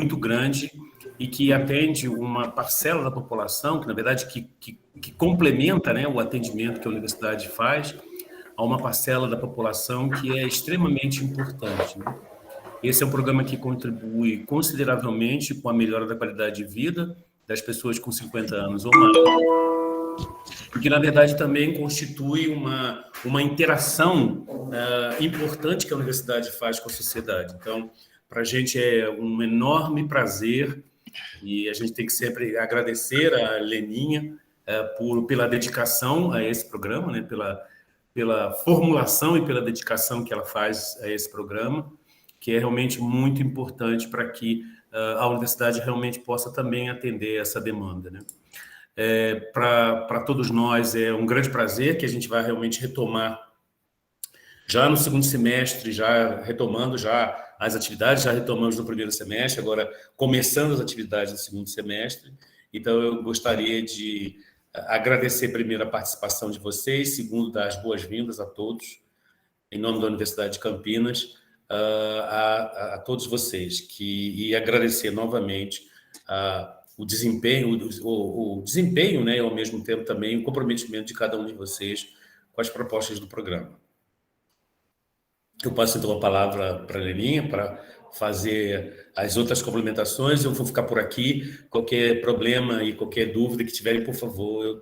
muito grande e que atende uma parcela da população, que na verdade que complementa, né, o atendimento que a universidade faz a uma parcela da população que é extremamente importante, né? Esse é um programa que contribui consideravelmente com a melhora da qualidade de vida das pessoas com 50 anos ou mais, porque, na verdade, também constitui uma interação importante que a universidade faz com a sociedade. Então, para a gente é um enorme prazer e a gente tem que sempre agradecer a Leninha pela dedicação a esse programa, né? Pela formulação e pela dedicação que ela faz a esse programa, que é realmente muito importante para que a universidade realmente possa também atender essa demanda, né? Para todos nós é um grande prazer que a gente vai realmente retomar já no segundo semestre, já retomando já as atividades, já retomamos no primeiro semestre, agora começando as atividades no segundo semestre. Então, eu gostaria de agradecer primeiro a participação de vocês, segundo, dar as boas-vindas a todos, em nome da Universidade de Campinas, a todos vocês, e agradecer novamente o desempenho, né, e ao mesmo tempo também o comprometimento de cada um de vocês com as propostas do programa. Eu passo então a palavra para a Leninha para fazer as outras complementações. Eu vou ficar por aqui. Qualquer problema e qualquer dúvida que tiverem, por favor, eu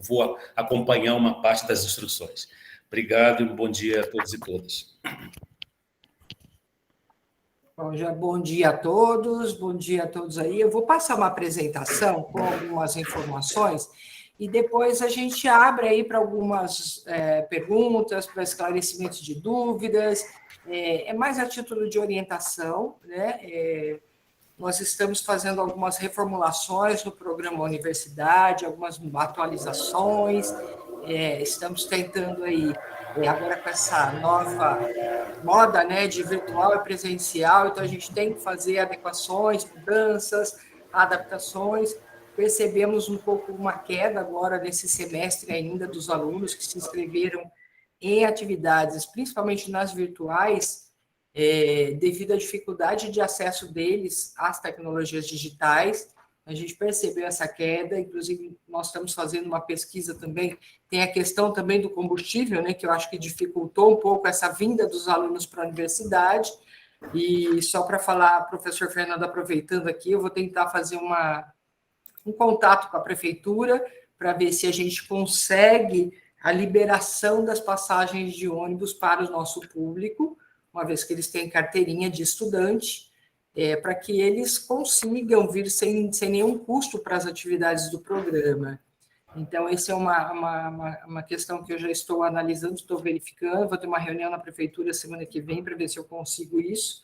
vou acompanhar uma parte das instruções. Obrigado e um bom dia a todos e todas. Bom, bom dia a todos aí. Eu vou passar uma apresentação com algumas informações e depois a gente abre aí para algumas perguntas, para esclarecimento de dúvidas. É mais a título de orientação, né? Nós estamos fazendo algumas reformulações no programa Universidade, algumas atualizações, estamos tentando aí, agora com essa nova moda, né, de virtual e presencial, então a gente tem que fazer adequações, mudanças, adaptações. Percebemos um pouco uma queda agora nesse semestre ainda dos alunos que se inscreveram em atividades, principalmente nas virtuais, devido à dificuldade de acesso deles às tecnologias digitais. A gente percebeu essa queda, inclusive nós estamos fazendo uma pesquisa também, tem a questão também do combustível, né, que eu acho que dificultou um pouco essa vinda dos alunos para a universidade, e só para falar, professor Fernando, aproveitando aqui, eu vou tentar fazer um contato com a prefeitura para ver se a gente consegue a liberação das passagens de ônibus para o nosso público, uma vez que eles têm carteirinha de estudante, para que eles consigam vir sem nenhum custo para as atividades do programa. Então, essa é uma questão que eu já estou analisando, estou verificando, vou ter uma reunião na prefeitura semana que vem para ver se eu consigo isso,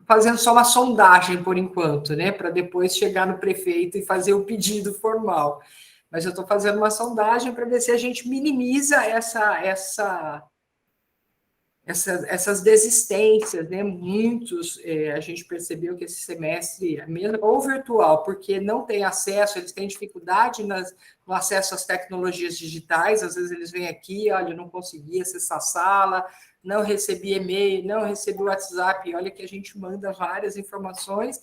fazendo só uma sondagem por enquanto, né, para depois chegar no prefeito e fazer o pedido formal. Mas eu estou fazendo uma sondagem para ver se a gente minimiza essas desistências, né? Muitos, a gente percebeu que esse semestre, mesmo ou virtual, porque não tem acesso, eles têm dificuldade no acesso às tecnologias digitais, às vezes eles vêm aqui, olha, não consegui acessar a sala, não recebi e-mail, não recebi WhatsApp, olha que a gente manda várias informações,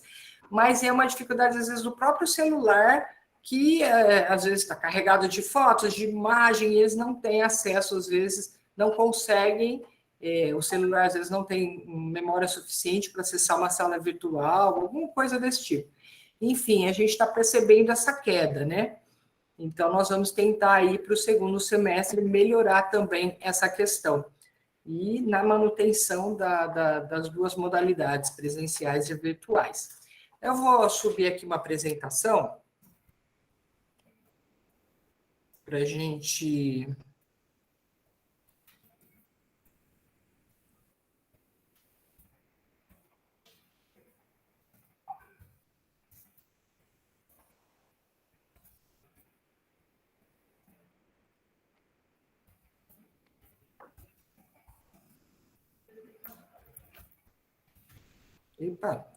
mas é uma dificuldade, às vezes, do próprio celular, que às vezes está carregado de fotos, de imagem, e eles não têm acesso, às vezes, não conseguem. O celular, às vezes, não tem memória suficiente para acessar uma sala virtual, alguma coisa desse tipo. Enfim, a gente está percebendo essa queda, né? Então, nós vamos tentar aí para o segundo semestre melhorar também essa questão. E na manutenção das duas modalidades, presenciais e virtuais. Eu vou subir aqui uma apresentação para a gente... Epa!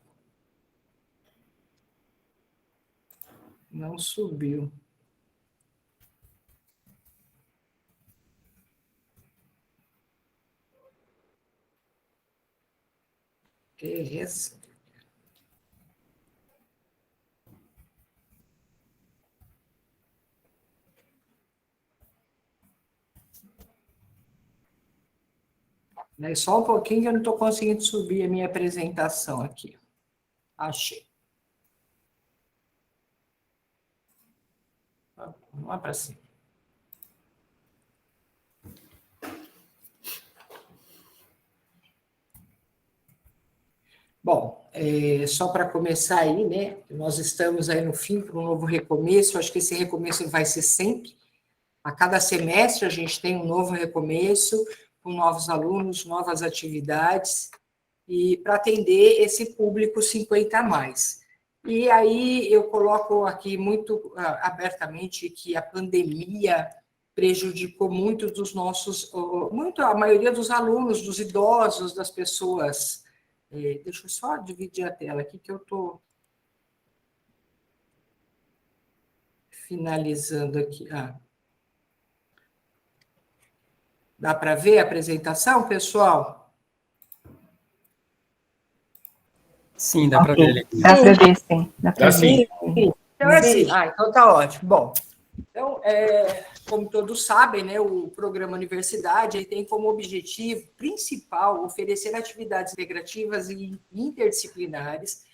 Não subiu. Que isso? Né? Só um pouquinho que eu não estou conseguindo subir a minha apresentação aqui. Achei. Vamos lá para cima. Bom, só para começar aí, né? Nós estamos aí no fim para um novo recomeço. Acho que esse recomeço vai ser sempre. A cada semestre a gente tem um novo recomeço, com novos alunos, novas atividades, e para atender esse público 50 a mais. E aí eu coloco aqui muito abertamente que a pandemia prejudicou muito dos nossos, muito a maioria dos alunos, dos idosos, das pessoas. Deixa eu só dividir a tela aqui que eu estou finalizando aqui. Dá para ver a apresentação, pessoal? Sim, dá para ver. Dá para ver, sim. Dá para ver. Então, assim, então tá ótimo. Bom, então, como todos sabem, né, o programa Universidade ele tem como objetivo principal oferecer atividades integrativas e interdisciplinares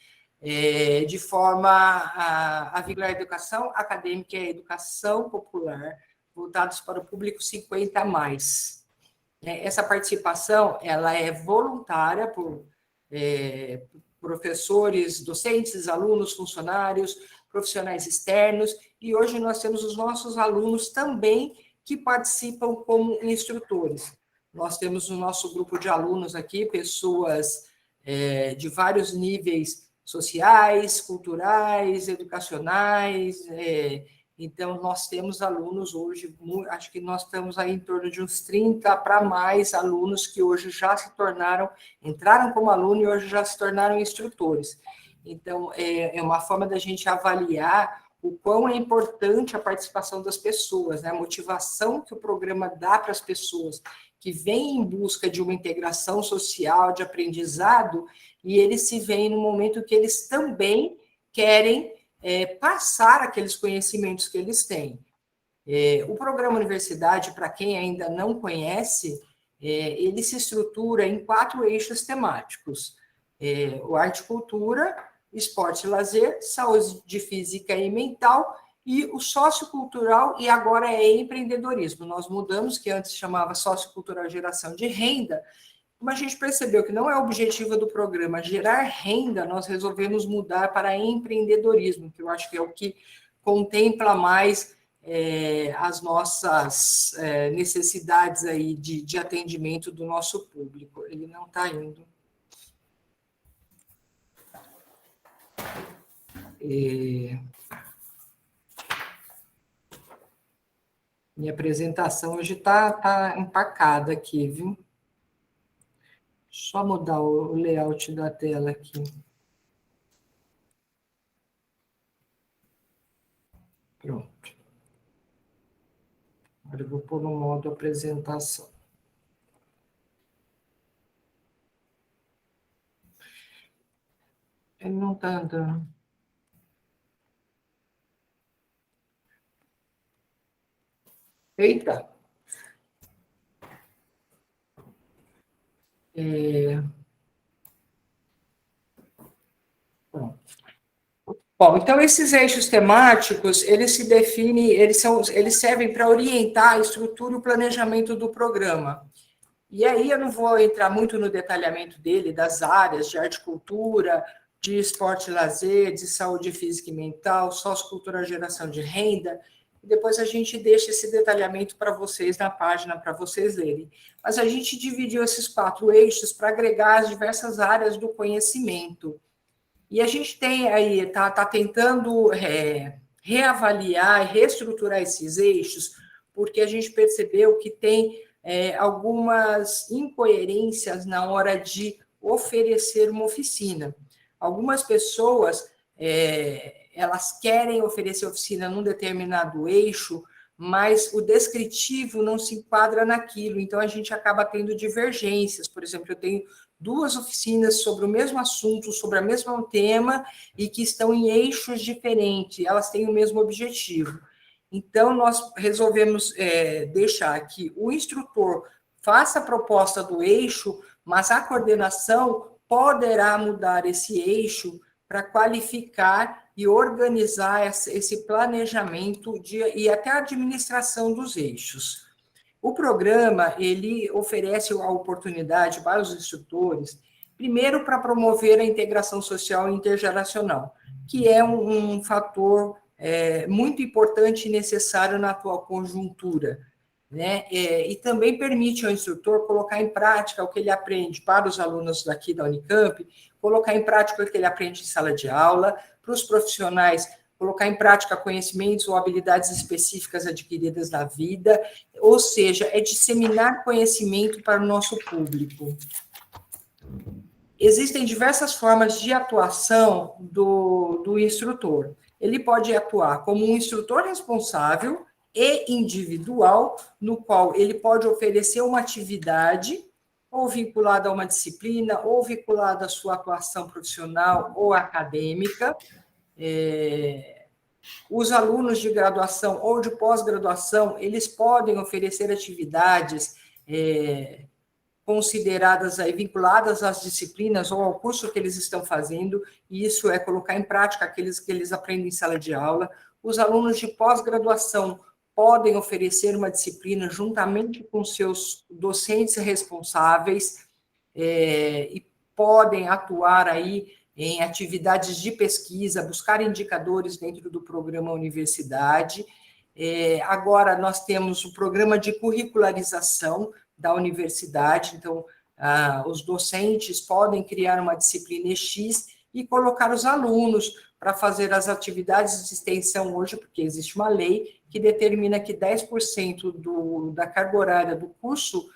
de forma a vincular a educação acadêmica e a educação popular voltados para o público 50 a mais. Essa participação ela é voluntária por professores, docentes, alunos, funcionários, profissionais externos, e hoje nós temos os nossos alunos também que participam como instrutores. Nós temos o nosso grupo de alunos aqui, pessoas de vários níveis sociais, culturais, educacionais, então nós temos alunos hoje, acho que nós estamos aí em torno de uns 30 para mais alunos que hoje já se entraram como aluno e hoje já se tornaram instrutores. Então, é uma forma da gente avaliar o quão é importante a participação das pessoas, né? A motivação que o programa dá para as pessoas que vêm em busca de uma integração social, de aprendizado, e eles se veem no momento que eles também querem passar aqueles conhecimentos que eles têm. O programa Universidade, para quem ainda não conhece, ele se estrutura em 4 eixos temáticos. O arte e cultura, esporte e lazer, saúde física e mental, e o sociocultural, e agora é empreendedorismo. Nós mudamos, que antes chamava sociocultural geração de renda, como a gente percebeu que não é o objetivo do programa gerar renda, nós resolvemos mudar para empreendedorismo, que eu acho que é o que contempla mais as nossas necessidades aí de atendimento do nosso público. Ele não está indo. Minha apresentação hoje está empacada aqui, viu? Só mudar o layout da tela aqui. Pronto. Agora eu vou pôr no modo apresentação. Ele não está andando. Eita! Bom, então esses eixos temáticos, eles se definem, eles servem para orientar a estrutura e o planejamento do programa. E aí eu não vou entrar muito no detalhamento dele, das áreas de arte e cultura, de esporte e lazer, de saúde física e mental, sociocultura, geração de renda, e depois a gente deixa esse detalhamento para vocês na página, para vocês lerem. Mas a gente dividiu esses 4 eixos para agregar as diversas áreas do conhecimento. E a gente tem aí, está tentando reavaliar e reestruturar esses eixos, porque a gente percebeu que tem algumas incoerências na hora de oferecer uma oficina. Algumas pessoas, elas querem oferecer oficina num determinado eixo, mas o descritivo não se enquadra naquilo, então a gente acaba tendo divergências. Por exemplo, eu tenho 2 oficinas sobre o mesmo assunto, sobre o mesmo tema, e que estão em eixos diferentes, elas têm o mesmo objetivo. Então, nós resolvemos deixar que o instrutor faça a proposta do eixo, mas a coordenação poderá mudar esse eixo para qualificar e organizar esse planejamento e até a administração dos eixos. O programa, ele oferece a oportunidade para os instrutores, primeiro, para promover a integração social e intergeracional, que é um fator muito importante e necessário na atual conjuntura, né? E também permite ao instrutor colocar em prática o que ele aprende para os alunos daqui da Unicamp, colocar em prática o que ele aprende em sala de aula, para os profissionais colocar em prática conhecimentos ou habilidades específicas adquiridas na vida, ou seja, é disseminar conhecimento para o nosso público. Existem diversas formas de atuação do instrutor. Ele pode atuar como um instrutor responsável e individual, no qual ele pode oferecer uma atividade ou vinculada a uma disciplina, ou vinculada à sua atuação profissional ou acadêmica. Os alunos de graduação ou de pós-graduação, eles podem oferecer atividades consideradas aí, vinculadas às disciplinas ou ao curso que eles estão fazendo, e isso é colocar em prática aqueles que eles aprendem em sala de aula. Os alunos de pós-graduação podem oferecer uma disciplina juntamente com seus docentes responsáveis e podem atuar aí em atividades de pesquisa, buscar indicadores dentro do programa Universidade. Agora, nós temos o programa de curricularização da universidade, então, os docentes podem criar uma disciplina X e colocar os alunos para fazer as atividades de extensão hoje, porque existe uma lei que determina que 10% da carga horária do curso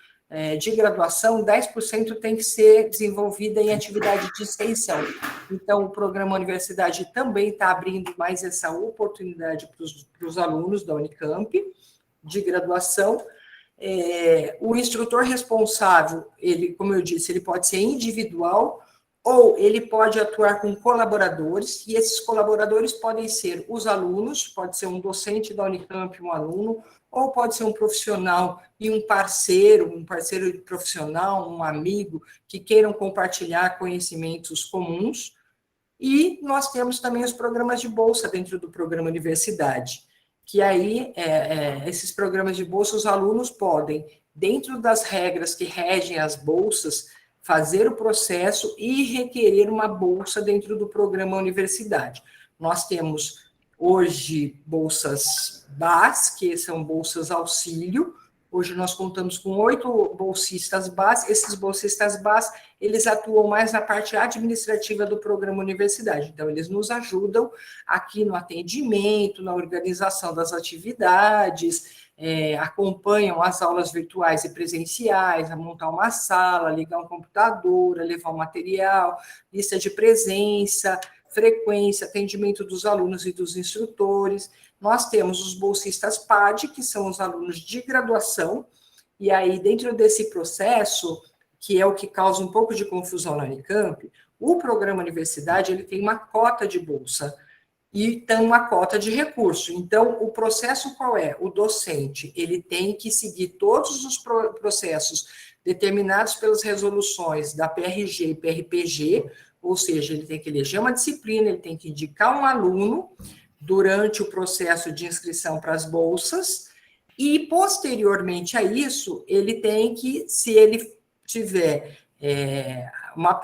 de graduação, 10% tem que ser desenvolvida em atividade de extensão. Então, o programa Universidade também está abrindo mais essa oportunidade para os alunos da Unicamp, de graduação. O instrutor responsável, ele, como eu disse, ele pode ser individual, ou ele pode atuar com colaboradores, e esses colaboradores podem ser os alunos, pode ser um docente da Unicamp, um aluno, ou pode ser um profissional e um parceiro profissional, um amigo, que queiram compartilhar conhecimentos comuns. E nós temos também os programas de bolsa dentro do programa Universidade, que aí, esses programas de bolsa, os alunos podem, dentro das regras que regem as bolsas, fazer o processo e requerer uma bolsa dentro do programa Universidade. Nós temos hoje bolsas BAS, que são bolsas auxílio. Hoje nós contamos com 8 bolsistas BAS. Esses bolsistas BAS, eles atuam mais na parte administrativa do programa Universidade. Então, eles nos ajudam aqui no atendimento, na organização das atividades, acompanham as aulas virtuais e presenciais, a montar uma sala, ligar um computador, a levar um material, lista de presença, frequência, atendimento dos alunos e dos instrutores. Nós temos os bolsistas PAD, que são os alunos de graduação, e aí dentro desse processo, que é o que causa um pouco de confusão na Unicamp, o programa Universidade, ele tem uma cota de bolsa, e tem uma cota de recurso. Então, o processo qual é? O docente, ele tem que seguir todos os processos determinados pelas resoluções da PRG e PRPG, ou seja, ele tem que eleger uma disciplina, ele tem que indicar um aluno durante o processo de inscrição para as bolsas, e, posteriormente a isso, ele tem que, se ele tiver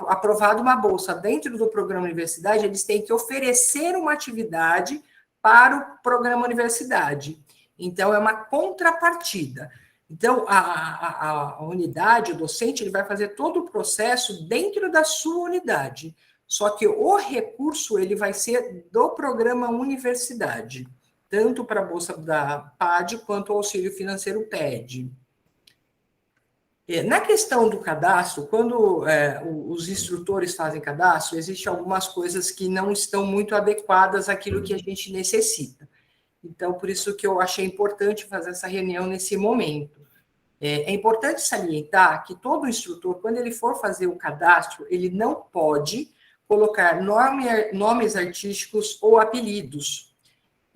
aprovado uma bolsa dentro do programa Universidade, eles têm que oferecer uma atividade para o programa Universidade. Então, é uma contrapartida. Então, a unidade, o docente, ele vai fazer todo o processo dentro da sua unidade. Só que o recurso, ele vai ser do programa Universidade, tanto para a bolsa da PAD, quanto o auxílio financeiro PED. Na questão do cadastro, quando os instrutores fazem cadastro, existem algumas coisas que não estão muito adequadas àquilo que a gente necessita. Então, por isso que eu achei importante fazer essa reunião nesse momento. É importante salientar que todo instrutor, quando ele for fazer o cadastro, ele não pode colocar nomes artísticos ou apelidos.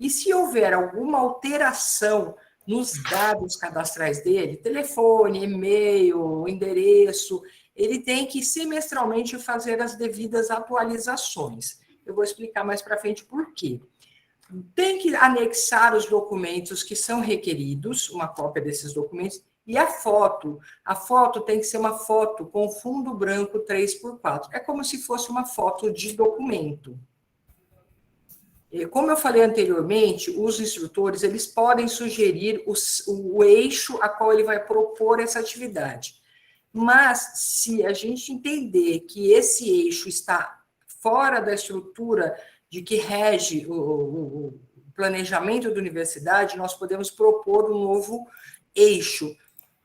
E se houver alguma alteração nos dados cadastrais dele, telefone, e-mail, endereço, ele tem que semestralmente fazer as devidas atualizações. Eu vou explicar mais para frente por quê. Tem que anexar os documentos que são requeridos, uma cópia desses documentos, e a foto. A foto tem que ser uma foto com fundo branco 3x4. É como se fosse uma foto de documento. Como eu falei anteriormente, os instrutores eles podem sugerir o eixo a qual ele vai propor essa atividade. Mas, se a gente entender que esse eixo está fora da estrutura de que rege o planejamento da universidade, nós podemos propor um novo eixo.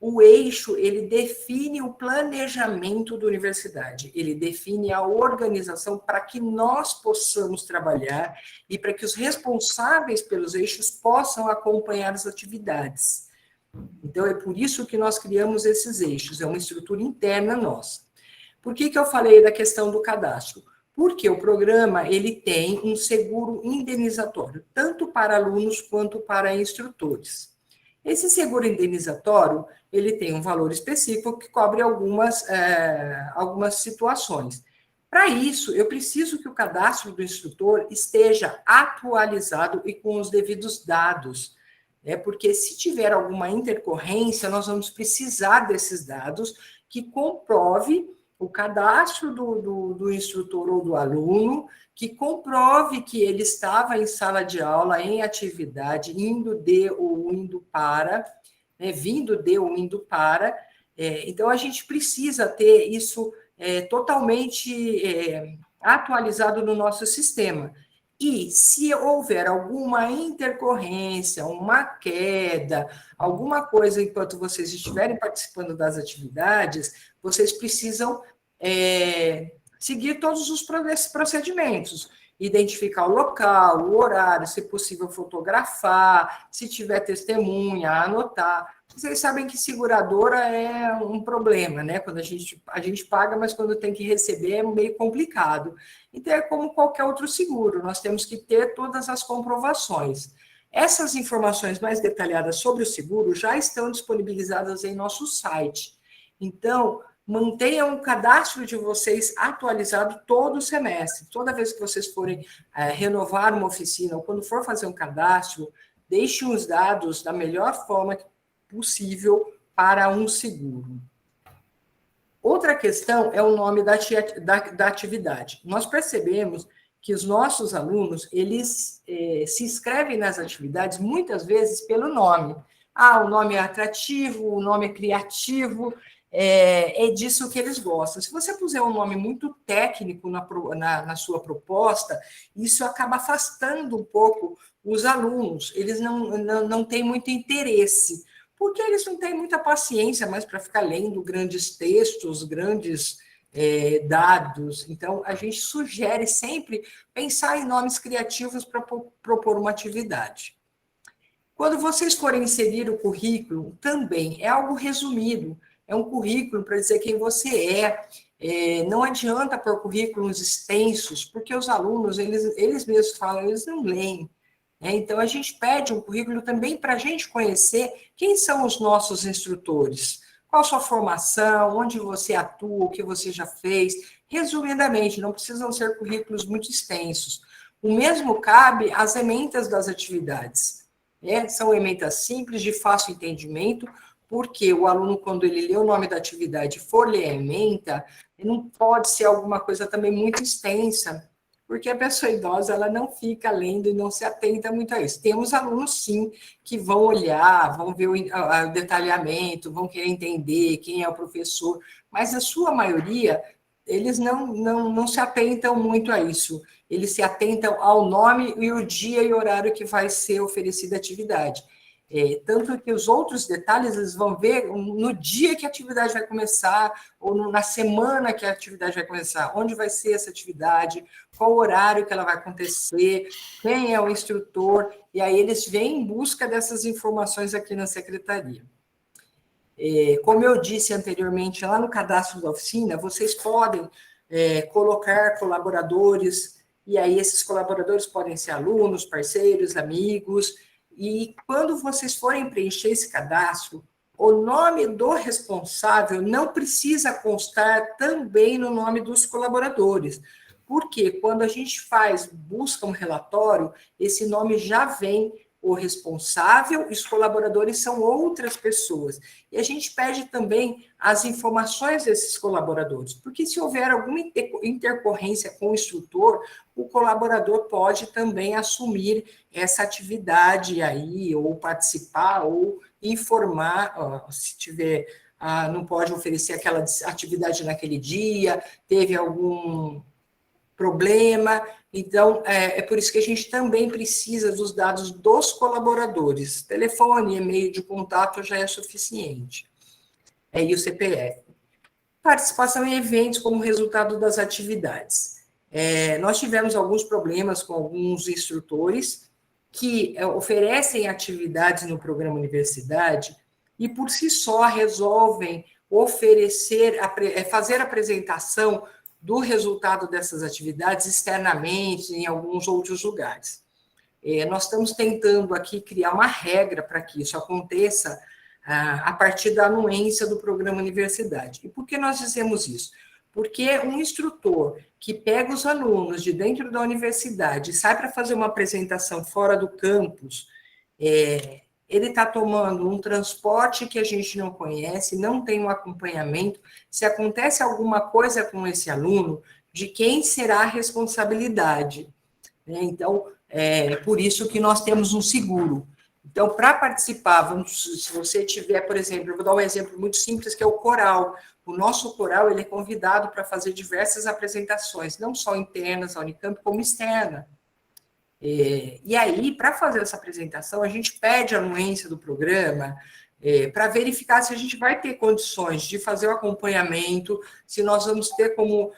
O eixo, ele define o planejamento da universidade, ele define a organização para que nós possamos trabalhar e para que os responsáveis pelos eixos possam acompanhar as atividades. Então, é por isso que nós criamos esses eixos, é uma estrutura interna nossa. Por que eu falei da questão do cadastro? Porque o programa ele tem um seguro indenizatório, tanto para alunos quanto para instrutores. Esse seguro indenizatório, ele tem um valor específico que cobre algumas situações. Para isso, eu preciso que o cadastro do instrutor esteja atualizado e com os devidos dados, porque se tiver alguma intercorrência, nós vamos precisar desses dados que comprove o cadastro do instrutor ou do aluno, que comprove que ele estava em sala de aula, em atividade, indo de ou indo para, vindo de ou indo para. Então, a gente precisa ter isso totalmente atualizado no nosso sistema. E se houver alguma intercorrência, uma queda, alguma coisa enquanto vocês estiverem participando das atividades, vocês precisam seguir todos os procedimentos, identificar o local, o horário, se possível fotografar, se tiver testemunha, anotar. Vocês sabem que seguradora é um problema, né? Quando a gente paga, mas quando tem que receber é meio complicado. Então, é como qualquer outro seguro, nós temos que ter todas as comprovações. Essas informações mais detalhadas sobre o seguro já estão disponibilizadas em nosso site. Então, mantenham o cadastro de vocês atualizado todo o semestre. Toda vez que vocês forem renovar uma oficina ou quando for fazer um cadastro, deixem os dados da melhor forma possível para um seguro. Outra questão é o nome da atividade. Nós percebemos que os nossos alunos, eles se inscrevem nas atividades muitas vezes pelo nome. O nome é atrativo, o nome é criativo, é disso que eles gostam. Se você puser um nome muito técnico na sua proposta, isso acaba afastando um pouco os alunos. Eles não têm muito interesse, porque eles não têm muita paciência mais para ficar lendo grandes textos, grandes dados. Então, a gente sugere sempre pensar em nomes criativos para propor uma atividade. Quando vocês forem inserir o currículo, também é algo resumido, é um currículo para dizer quem você é. Não adianta pôr currículos extensos, porque os alunos, eles mesmos falam, eles não leem. Então, a gente pede um currículo também para a gente conhecer quem são os nossos instrutores, qual a sua formação, onde você atua, o que você já fez. Resumidamente, não precisam ser currículos muito extensos. O mesmo cabe às ementas das atividades. São ementas simples, de fácil entendimento, porque o aluno, quando ele lê o nome da atividade e for ler a ementa, não pode ser alguma coisa também muito extensa, porque a pessoa idosa ela não fica lendo e não se atenta muito a isso. Temos alunos, sim, que vão olhar, vão ver o detalhamento, vão querer entender quem é o professor, mas a sua maioria, eles não se atentam muito a isso. Eles se atentam ao nome e o dia e horário que vai ser oferecida a atividade. Tanto que os outros detalhes eles vão ver no dia que a atividade vai começar, ou na semana que a atividade vai começar, onde vai ser essa atividade, qual o horário que ela vai acontecer, quem é o instrutor, e aí eles vêm em busca dessas informações aqui na secretaria. Como eu disse anteriormente, lá no cadastro da oficina, vocês podem colocar colaboradores, e aí esses colaboradores podem ser alunos, parceiros, amigos. E quando vocês forem preencher esse cadastro, o nome do responsável não precisa constar também no nome dos colaboradores, porque quando a gente busca um relatório, esse nome já vem o responsável e os colaboradores são outras pessoas. E a gente pede também as informações desses colaboradores, porque se houver alguma intercorrência com o instrutor, o colaborador pode também assumir essa atividade aí, ou participar, ou informar, se tiver, não pode oferecer aquela atividade naquele dia, teve algum problema. Então, é por isso que a gente também precisa dos dados dos colaboradores. Telefone, e-mail de contato já é suficiente. E o CPF. Participação em eventos como resultado das atividades. Nós tivemos alguns problemas com alguns instrutores que oferecem atividades no programa Universidade e, por si só, resolvem fazer apresentação do resultado dessas atividades externamente em alguns outros lugares. Nós estamos tentando aqui criar uma regra para que isso aconteça a partir da anuência do programa Universidade. E por que nós dizemos isso? Porque um instrutor que pega os alunos de dentro da universidade e sai para fazer uma apresentação fora do campus, ele está tomando um transporte que a gente não conhece, não tem um acompanhamento. Se acontece alguma coisa com esse aluno, de quem será a responsabilidade? Então, por isso que nós temos um seguro. Então, para participar, se você tiver, por exemplo, eu vou dar um exemplo muito simples, que é o coral. O nosso coral, ele é convidado para fazer diversas apresentações, não só internas da Unicamp, como externa. E aí, para fazer essa apresentação, a gente pede a anuência do programa para verificar se a gente vai ter condições de fazer o acompanhamento, se nós vamos ter como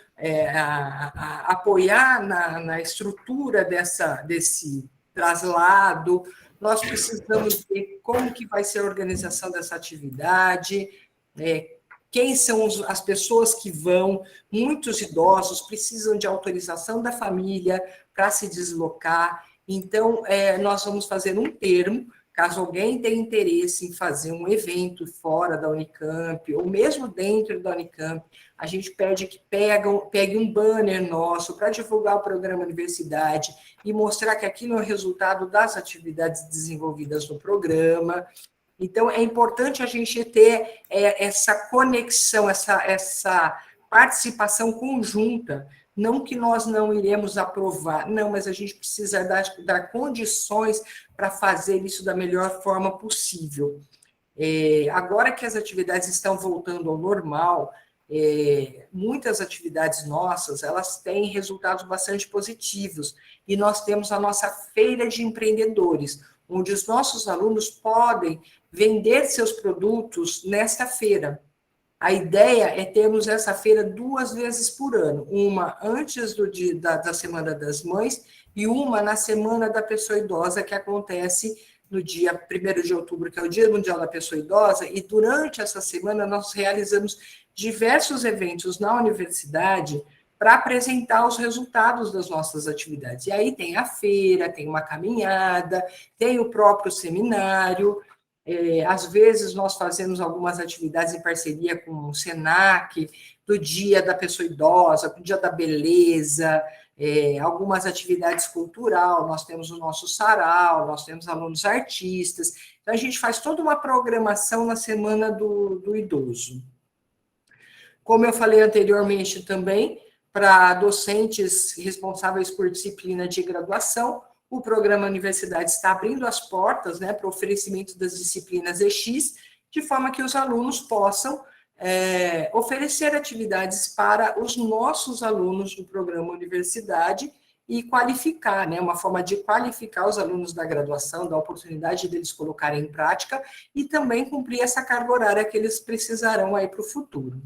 apoiar na estrutura desse traslado. Nós precisamos ver como que vai ser a organização dessa atividade, quem são as pessoas que vão. Muitos idosos precisam de autorização da família para se deslocar. Então, nós vamos fazer um termo, caso alguém tenha interesse em fazer um evento fora da Unicamp, ou mesmo dentro da Unicamp, a gente pede que pegue um banner nosso para divulgar o programa Universidade e mostrar que aquilo é o resultado das atividades desenvolvidas no programa. Então, é importante a gente ter essa conexão, essa participação conjunta. Não que nós não iremos aprovar, não, mas a gente precisa dar condições para fazer isso da melhor forma possível. Agora que as atividades estão voltando ao normal, muitas atividades nossas, elas têm resultados bastante positivos, e nós temos a nossa feira de empreendedores, onde os nossos alunos podem vender seus produtos nesta feira. A ideia é termos essa feira 2 vezes por ano, uma antes da Semana das Mães e uma na Semana da Pessoa Idosa, que acontece no dia 1º de outubro, que é o Dia Mundial da Pessoa Idosa, e durante essa semana nós realizamos diversos eventos na universidade para apresentar os resultados das nossas atividades. E aí tem a feira, tem uma caminhada, tem o próprio seminário. Às vezes nós fazemos algumas atividades em parceria com o SENAC, do Dia da Pessoa Idosa, do Dia da Beleza, algumas atividades cultural, nós temos o nosso sarau, nós temos alunos artistas. Então, a gente faz toda uma programação na Semana do Idoso. Como eu falei anteriormente também, para docentes responsáveis por disciplina de graduação, o programa Universidade está abrindo as portas, para o oferecimento das disciplinas EX, de forma que os alunos possam oferecer atividades para os nossos alunos do programa Universidade e qualificar, uma forma de qualificar os alunos da graduação, da oportunidade deles colocarem em prática e também cumprir essa carga horária que eles precisarão aí para o futuro.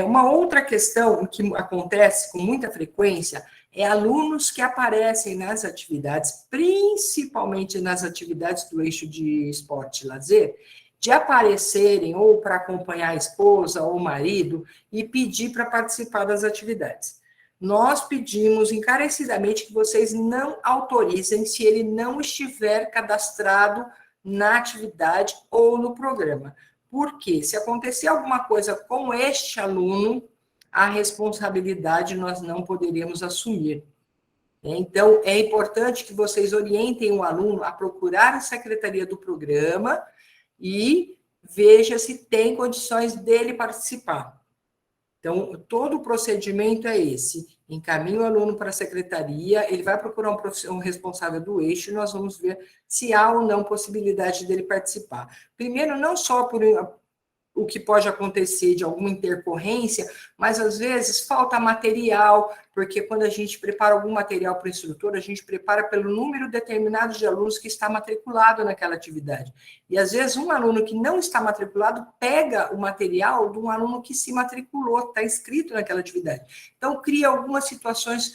Uma outra questão que acontece com muita frequência é alunos que aparecem nas atividades, principalmente nas atividades do eixo de esporte e lazer, de aparecerem ou para acompanhar a esposa ou o marido e pedir para participar das atividades. nós pedimos encarecidamente que vocês não autorizem se ele não estiver cadastrado na atividade ou no programa. Porque se acontecer alguma coisa com este aluno, a responsabilidade nós não poderíamos assumir. Então, é importante que vocês orientem o aluno a procurar a secretaria do programa e veja se tem condições dele participar. Então, todo o procedimento é esse. Encaminha o aluno para a secretaria, ele vai procurar um responsável do eixo e nós vamos ver se há ou não possibilidade dele participar. Primeiro, não só por o que pode acontecer de alguma intercorrência, mas às vezes falta material, porque quando a gente prepara algum material para o instrutor, a gente prepara pelo número determinado de alunos que está matriculado naquela atividade. E às vezes um aluno que não está matriculado pega o material de um aluno que se matriculou, está inscrito naquela atividade. Então, cria algumas situações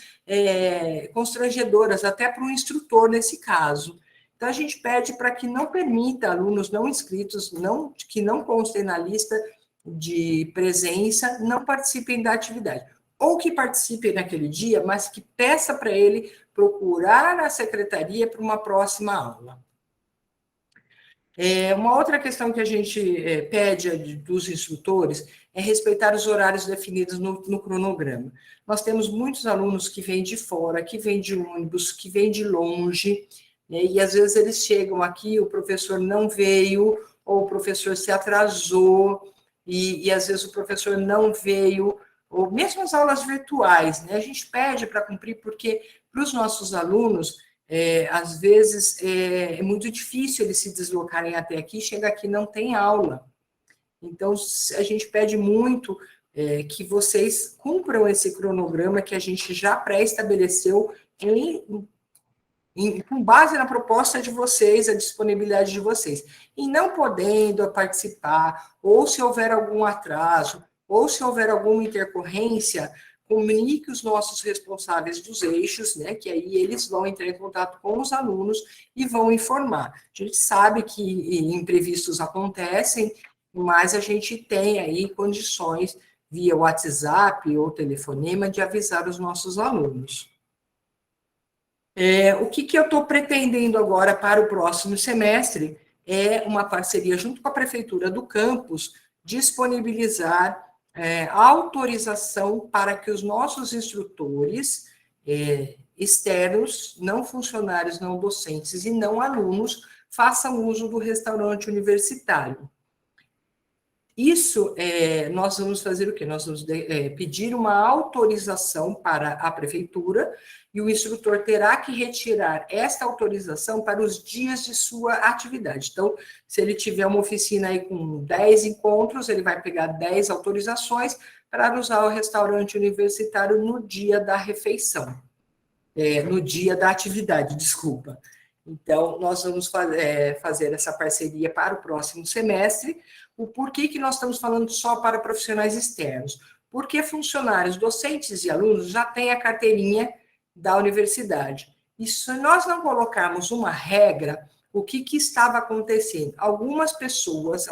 constrangedoras, até para o instrutor nesse caso. Então, a gente pede para que não permita alunos não inscritos, que não constem na lista de presença, não participem da atividade. Ou que participem naquele dia, mas que peça para ele procurar a secretaria para uma próxima aula. Uma outra questão que a gente pede dos instrutores é respeitar os horários definidos no cronograma. Nós temos muitos alunos que vêm de fora, que vêm de ônibus, que vêm de longe, e às vezes eles chegam aqui, o professor não veio, ou o professor se atrasou, e às vezes o professor não veio, ou mesmo as aulas virtuais, né? A gente pede para cumprir, porque para os nossos alunos, às vezes é muito difícil eles se deslocarem até aqui, chega aqui não tem aula. Então, a gente pede muito que vocês cumpram esse cronograma que a gente já pré-estabeleceu com base na proposta de vocês, a disponibilidade de vocês. E não podendo participar, ou se houver algum atraso, ou se houver alguma intercorrência, comunique os nossos responsáveis dos eixos, né, que aí eles vão entrar em contato com os alunos e vão informar. A gente sabe que imprevistos acontecem, mas a gente tem aí condições, via WhatsApp ou telefonema, de avisar os nossos alunos. O que eu estou pretendendo agora para o próximo semestre é uma parceria junto com a Prefeitura do campus, disponibilizar autorização para que os nossos instrutores externos, não funcionários, não docentes e não alunos, façam uso do restaurante universitário. Isso, nós vamos fazer o quê? Nós vamos pedir uma autorização para a prefeitura e o instrutor terá que retirar esta autorização para os dias de sua atividade. Então, se ele tiver uma oficina aí com 10 encontros, ele vai pegar 10 autorizações para usar o restaurante universitário no dia da refeição, no dia da atividade, desculpa. Então, nós vamos fazer essa parceria para o próximo semestre. O porquê que nós estamos falando só para profissionais externos? Porque funcionários, docentes e alunos já têm a carteirinha da universidade. E se nós não colocarmos uma regra, o que estava acontecendo? Algumas pessoas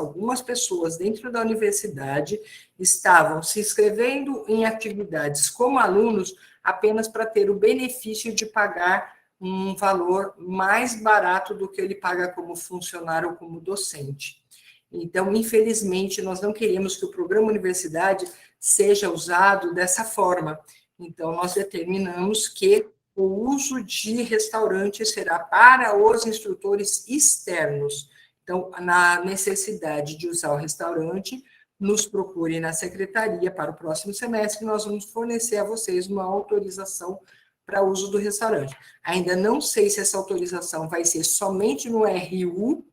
dentro da universidade estavam se inscrevendo em atividades como alunos apenas para ter o benefício de pagar um valor mais barato do que ele paga como funcionário ou como docente. Então, infelizmente, nós não queremos que o programa universidade seja usado dessa forma. Então, nós determinamos que o uso de restaurante será para os instrutores externos. Então, na necessidade de usar o restaurante, nos procure na secretaria para o próximo semestre, nós vamos fornecer a vocês uma autorização para uso do restaurante. Ainda não sei se essa autorização vai ser somente no RU,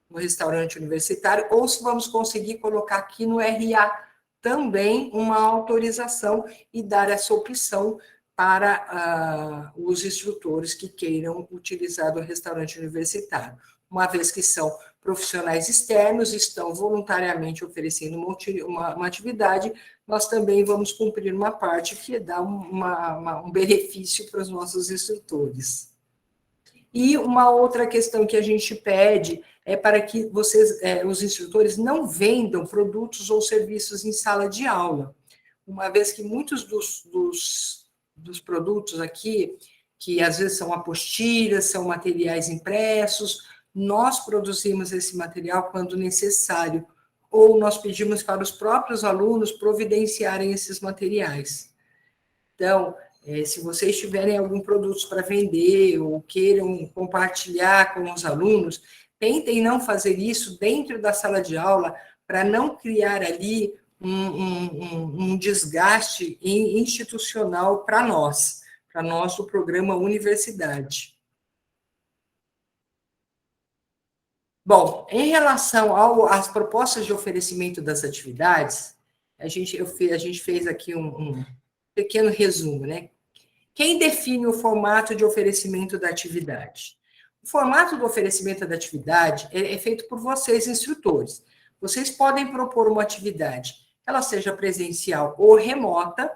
no restaurante universitário, ou se vamos conseguir colocar aqui no RA também uma autorização e dar essa opção para os instrutores que queiram utilizar do restaurante universitário. Uma vez que são profissionais externos, estão voluntariamente oferecendo uma atividade, nós também vamos cumprir uma parte que dá um benefício para os nossos instrutores. E uma outra questão que a gente pede é para que vocês, os instrutores, não vendam produtos ou serviços em sala de aula. uma vez que muitos dos produtos aqui, que às vezes são apostilhas, são materiais impressos, nós produzimos esse material quando necessário, ou nós pedimos para os próprios alunos providenciarem esses materiais. Então, se vocês tiverem algum produto para vender ou queiram compartilhar com os alunos, tentem não fazer isso dentro da sala de aula para não criar ali um desgaste institucional para nós do programa Universidade. Bom, em relação às propostas de oferecimento das atividades, a gente fez aqui um pequeno resumo, né? Quem define o formato de oferecimento da atividade? O formato do oferecimento da atividade é feito por vocês, instrutores. Vocês podem propor uma atividade, ela seja presencial ou remota,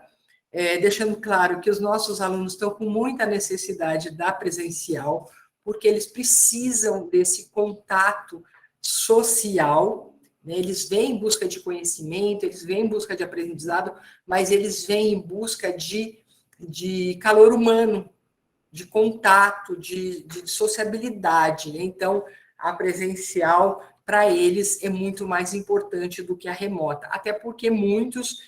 deixando claro que os nossos alunos estão com muita necessidade da presencial, porque eles precisam desse contato social, né? Eles vêm em busca de conhecimento, eles vêm em busca de aprendizado, mas eles vêm em busca de calor humano, de contato, de sociabilidade, né? Então, a presencial, para eles, é muito mais importante do que a remota, até porque muitos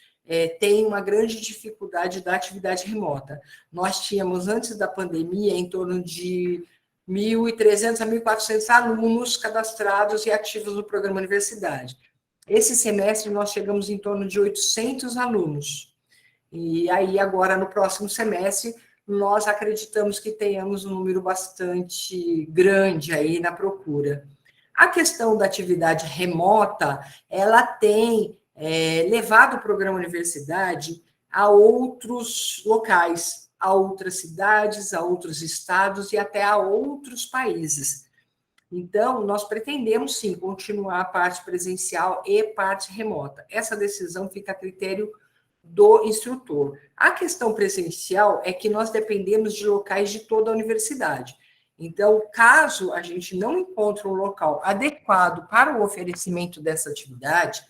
têm uma grande dificuldade da atividade remota. Nós tínhamos, antes da pandemia, em torno de 1.300 a 1.400 alunos cadastrados e ativos no programa Universidade. Esse semestre, nós chegamos em torno de 800 alunos. E aí, agora, no próximo semestre, nós acreditamos que tenhamos um número bastante grande aí na procura. A questão da atividade remota, ela tem levado o programa Universidade a outros locais, a outras cidades, a outros estados e até a outros países. Então, nós pretendemos, sim, continuar a parte presencial e parte remota. Essa decisão fica a critério do instrutor. A questão presencial é que nós dependemos de locais de toda a universidade. Então, caso a gente não encontre um local adequado para o oferecimento dessa atividade,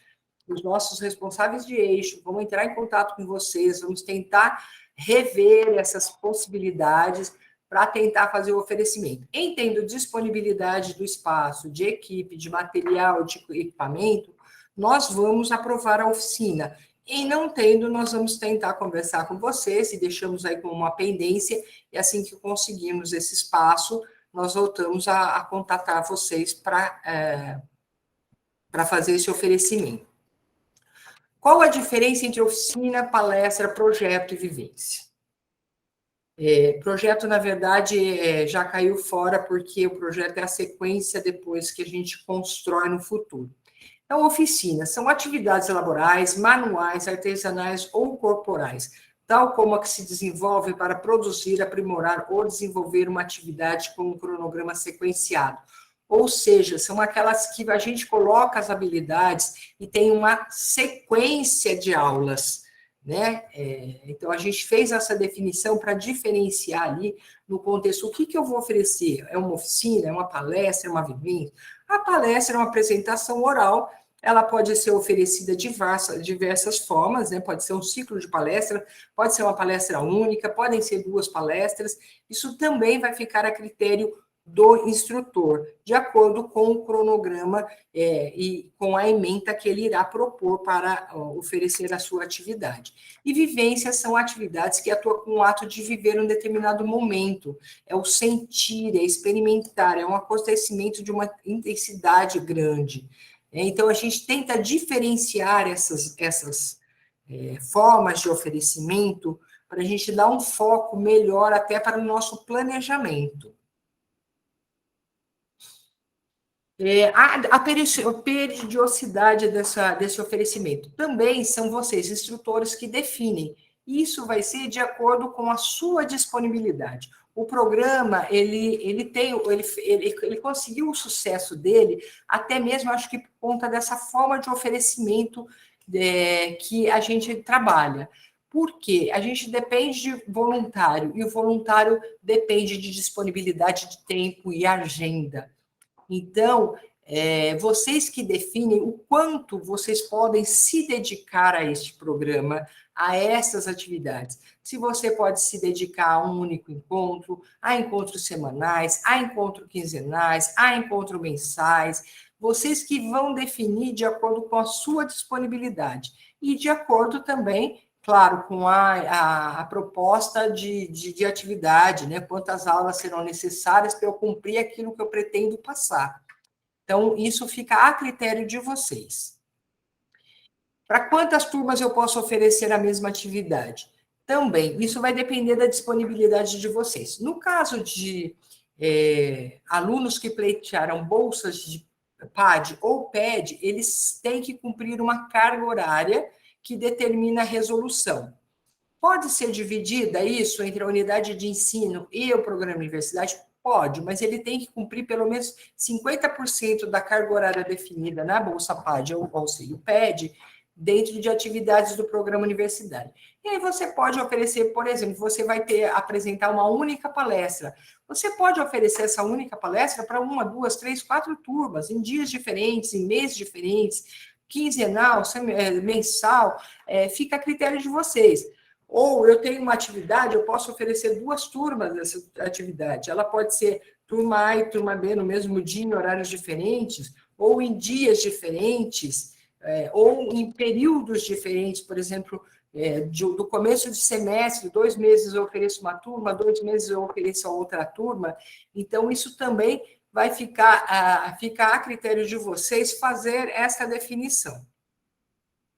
os nossos responsáveis de eixo vão entrar em contato com vocês, vamos tentar rever essas possibilidades para tentar fazer o oferecimento. Em tendo disponibilidade do espaço, de equipe, de material, de equipamento, nós vamos aprovar a oficina. E não tendo, nós vamos tentar conversar com vocês e deixamos aí como uma pendência, e assim que conseguirmos esse espaço, nós voltamos a contatar vocês para fazer esse oferecimento. Qual a diferença entre oficina, palestra, projeto e vivência? Projeto, na verdade, já caiu fora, porque o projeto é a sequência depois que a gente constrói no futuro. Então, oficinas são atividades laborais, manuais, artesanais ou corporais, tal como a que se desenvolve para produzir, aprimorar ou desenvolver uma atividade com um cronograma sequenciado. Ou seja, são aquelas que a gente coloca as habilidades e tem uma sequência de aulas, né? Então, a gente fez essa definição para diferenciar ali no contexto, o que eu vou oferecer? É uma oficina, é uma palestra, é uma vivência? A palestra é uma apresentação oral, ela pode ser oferecida de diversas formas, né? Pode ser um ciclo de palestra, pode ser uma palestra única, podem ser 2 palestras, isso também vai ficar a critério do instrutor, de acordo com o cronograma e com a ementa que ele irá propor para oferecer a sua atividade. E vivências são atividades que atuam com o ato de viver um determinado momento, é o sentir, é experimentar, é um acontecimento de uma intensidade grande. Então, a gente tenta diferenciar essas formas de oferecimento para a gente dar um foco melhor até para o nosso planejamento. A periodicidade desse oferecimento também são vocês, instrutores, que definem. Isso vai ser de acordo com a sua disponibilidade. O programa, ele conseguiu o sucesso dele, até mesmo, acho que por conta dessa forma de oferecimento que a gente trabalha. Por quê? A gente depende de voluntário, e o voluntário depende de disponibilidade de tempo e agenda. Então, vocês que definem o quanto vocês podem se dedicar a este programa, a essas atividades. Se você pode se dedicar a um único encontro, a encontros semanais, a encontros quinzenais, a encontros mensais, vocês que vão definir de acordo com a sua disponibilidade e de acordo também, claro, com a proposta de atividade, né? Quantas aulas serão necessárias para eu cumprir aquilo que eu pretendo passar. Então, isso fica a critério de vocês. Para quantas turmas eu posso oferecer a mesma atividade? Também, isso vai depender da disponibilidade de vocês. No caso de alunos que pleitearam bolsas de PAD ou PED, eles têm que cumprir uma carga horária que determina a resolução. Pode ser dividida isso entre a unidade de ensino e o programa universidade? Pode, mas ele tem que cumprir pelo menos 50% da carga horária definida na Bolsa PAD ou seja, o PED, dentro de atividades do programa universitário. E aí você pode oferecer, por exemplo, você vai apresentar uma única palestra. Você pode oferecer essa única palestra para 1, 2, 3, 4 turmas, em dias diferentes, em meses diferentes, quinzenal, mensal, fica a critério de vocês. Ou eu tenho uma atividade, eu posso oferecer 2 turmas dessa atividade. Ela pode ser turma A e turma B no mesmo dia, em horários diferentes, ou em dias diferentes, ou em períodos diferentes, por exemplo, do começo de semestre, 2 meses eu ofereço uma turma, 2 meses eu ofereço a outra turma. Então, isso também vai ficar a critério de vocês fazer essa definição.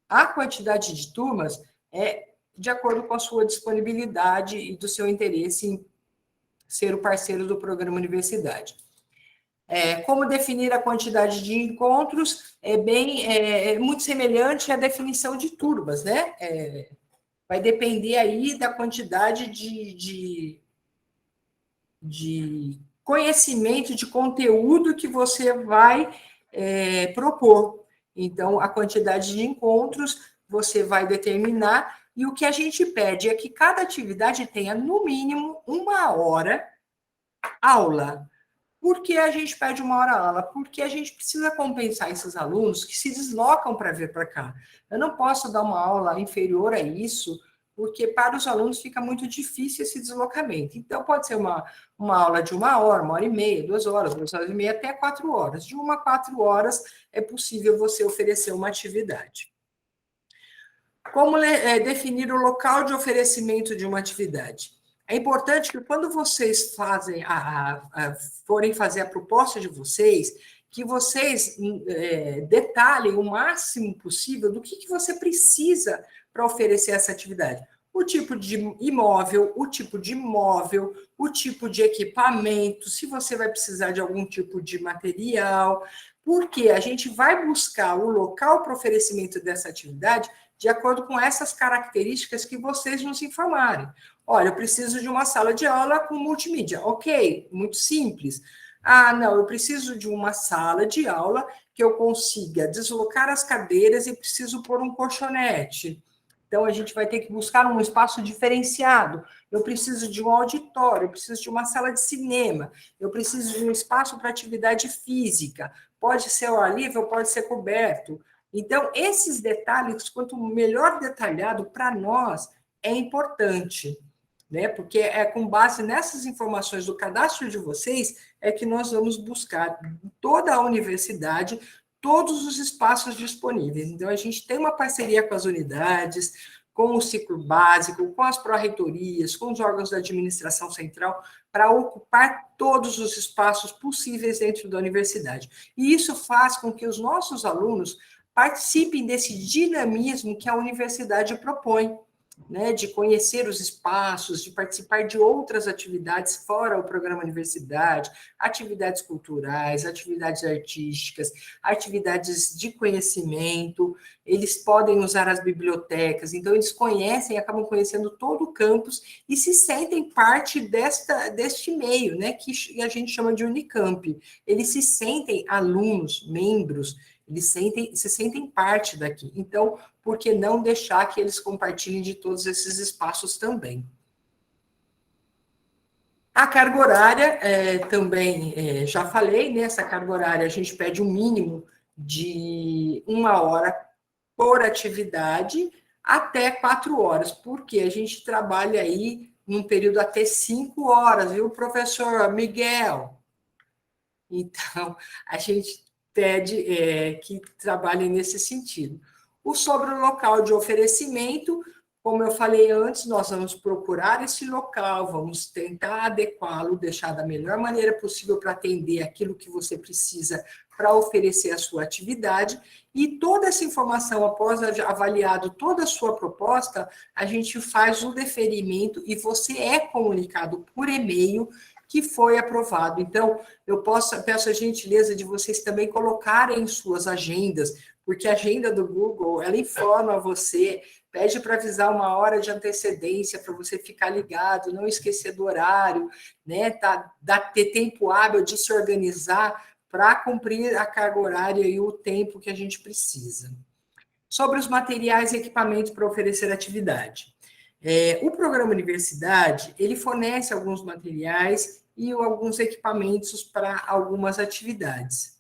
A quantidade de turmas é de acordo com a sua disponibilidade e do seu interesse em ser o parceiro do programa universidade. Como definir a quantidade de encontros é muito semelhante à definição de turmas, né? Vai depender aí da quantidade de conhecimento, de conteúdo que você vai propor. Então, a quantidade de encontros você vai determinar, e o que a gente pede é que cada atividade tenha, no mínimo, 1 hora aula. Por que a gente pede 1 hora aula? Porque a gente precisa compensar esses alunos que se deslocam para vir para cá. Eu não posso dar uma aula inferior a isso, porque para os alunos fica muito difícil esse deslocamento. Então, pode ser uma aula de 1 hora, 1h30, 2 horas, 2 horas e meia, até 4 horas. De 1 a 4 horas é possível você oferecer uma atividade. Como definir o local de oferecimento de uma atividade? É importante que quando vocês forem fazer a proposta de vocês, que vocês detalhem o máximo possível do que você precisa para oferecer essa atividade. O tipo de imóvel, o tipo de móvel, o tipo de equipamento, se você vai precisar de algum tipo de material, porque a gente vai buscar o local para oferecimento dessa atividade de acordo com essas características que vocês nos informarem. Olha, eu preciso de uma sala de aula com multimídia. Ok, muito simples. Ah, não, eu preciso de uma sala de aula que eu consiga deslocar as cadeiras e preciso pôr um colchonete. Então, a gente vai ter que buscar um espaço diferenciado. Eu preciso de um auditório, eu preciso de uma sala de cinema, eu preciso de um espaço para atividade física. Pode ser ao ar livre ou pode ser coberto. Então, esses detalhes, quanto melhor detalhado para nós, é importante, né? Porque é com base nessas informações do cadastro de vocês é que nós vamos buscar em toda a universidade todos os espaços disponíveis. Então, a gente tem uma parceria com as unidades, com o ciclo básico, com as pró-reitorias, com os órgãos da administração central, para ocupar todos os espaços possíveis dentro da universidade. E isso faz com que os nossos alunos participem desse dinamismo que a universidade propõe, né, de conhecer os espaços, de participar de outras atividades fora o programa universidade, atividades culturais, atividades artísticas, atividades de conhecimento. Eles podem usar as bibliotecas, então eles conhecem, acabam conhecendo todo o campus e se sentem parte deste meio, né, que a gente chama de Unicamp. Eles se sentem alunos, membros, eles se sentem parte daqui. Então, por que não deixar que eles compartilhem de todos esses espaços também? A carga horária, também, já falei, né? Essa carga horária a gente pede um mínimo de 1 hora por atividade até 4 horas, porque a gente trabalha aí num período até 5 horas, viu, professor Miguel? Então, a gente pede que trabalhem nesse sentido. Sobre o local de oferecimento, como eu falei antes, nós vamos procurar esse local, vamos tentar adequá-lo, deixar da melhor maneira possível para atender aquilo que você precisa para oferecer a sua atividade, e toda essa informação, após avaliado toda a sua proposta, a gente faz o deferimento e você é comunicado por e-mail que foi aprovado. Então, peço a gentileza de vocês também colocarem em suas agendas, porque a agenda do Google, ela informa você, pede para avisar 1 hora de antecedência, para você ficar ligado, não esquecer do horário, né? Ter tempo hábil de se organizar para cumprir a carga horária e o tempo que a gente precisa. Sobre os materiais e equipamentos para oferecer atividade. O programa Universidade, ele fornece alguns materiais e alguns equipamentos para algumas atividades.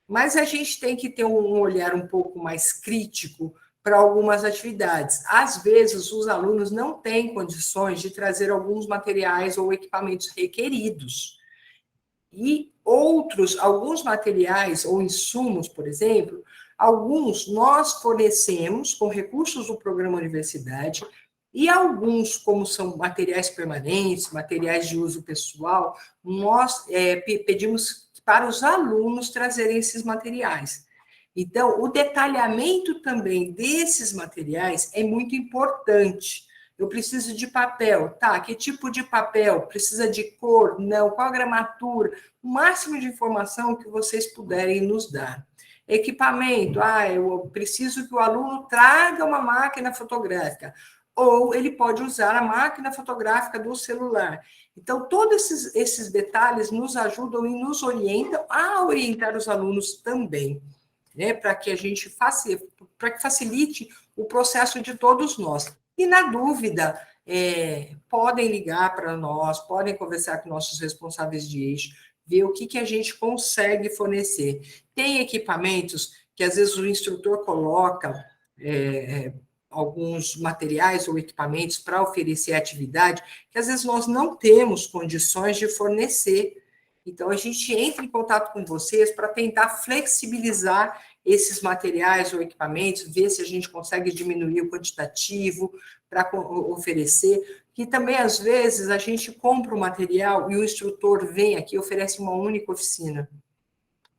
Mas a gente tem que ter um olhar um pouco mais crítico para algumas atividades. Às vezes, os alunos não têm condições de trazer alguns materiais ou equipamentos requeridos. E alguns materiais ou insumos, por exemplo, alguns nós fornecemos com recursos do programa Universidade, e alguns, como são materiais permanentes, materiais de uso pessoal, nós pedimos para os alunos trazerem esses materiais. Então, o detalhamento também desses materiais é muito importante. Eu preciso de papel, tá? Que tipo de papel? Precisa de cor? Não. Qual a gramatura? O máximo de informação que vocês puderem nos dar. Equipamento, eu preciso que o aluno traga uma máquina fotográfica, ou ele pode usar a máquina fotográfica do celular. Então, todos esses detalhes nos ajudam e nos orientam a orientar os alunos também, né? Para que a gente facilite o processo de todos nós. E, na dúvida, podem ligar para nós, podem conversar com nossos responsáveis de eixo, ver o que a gente consegue fornecer. Tem equipamentos que, às vezes, o instrutor coloca alguns materiais ou equipamentos para oferecer atividade, que, às vezes, nós não temos condições de fornecer. Então, a gente entra em contato com vocês para tentar flexibilizar esses materiais ou equipamentos, ver se a gente consegue diminuir o quantitativo para oferecer, que também, às vezes, a gente compra o material e o instrutor vem aqui e oferece uma única oficina.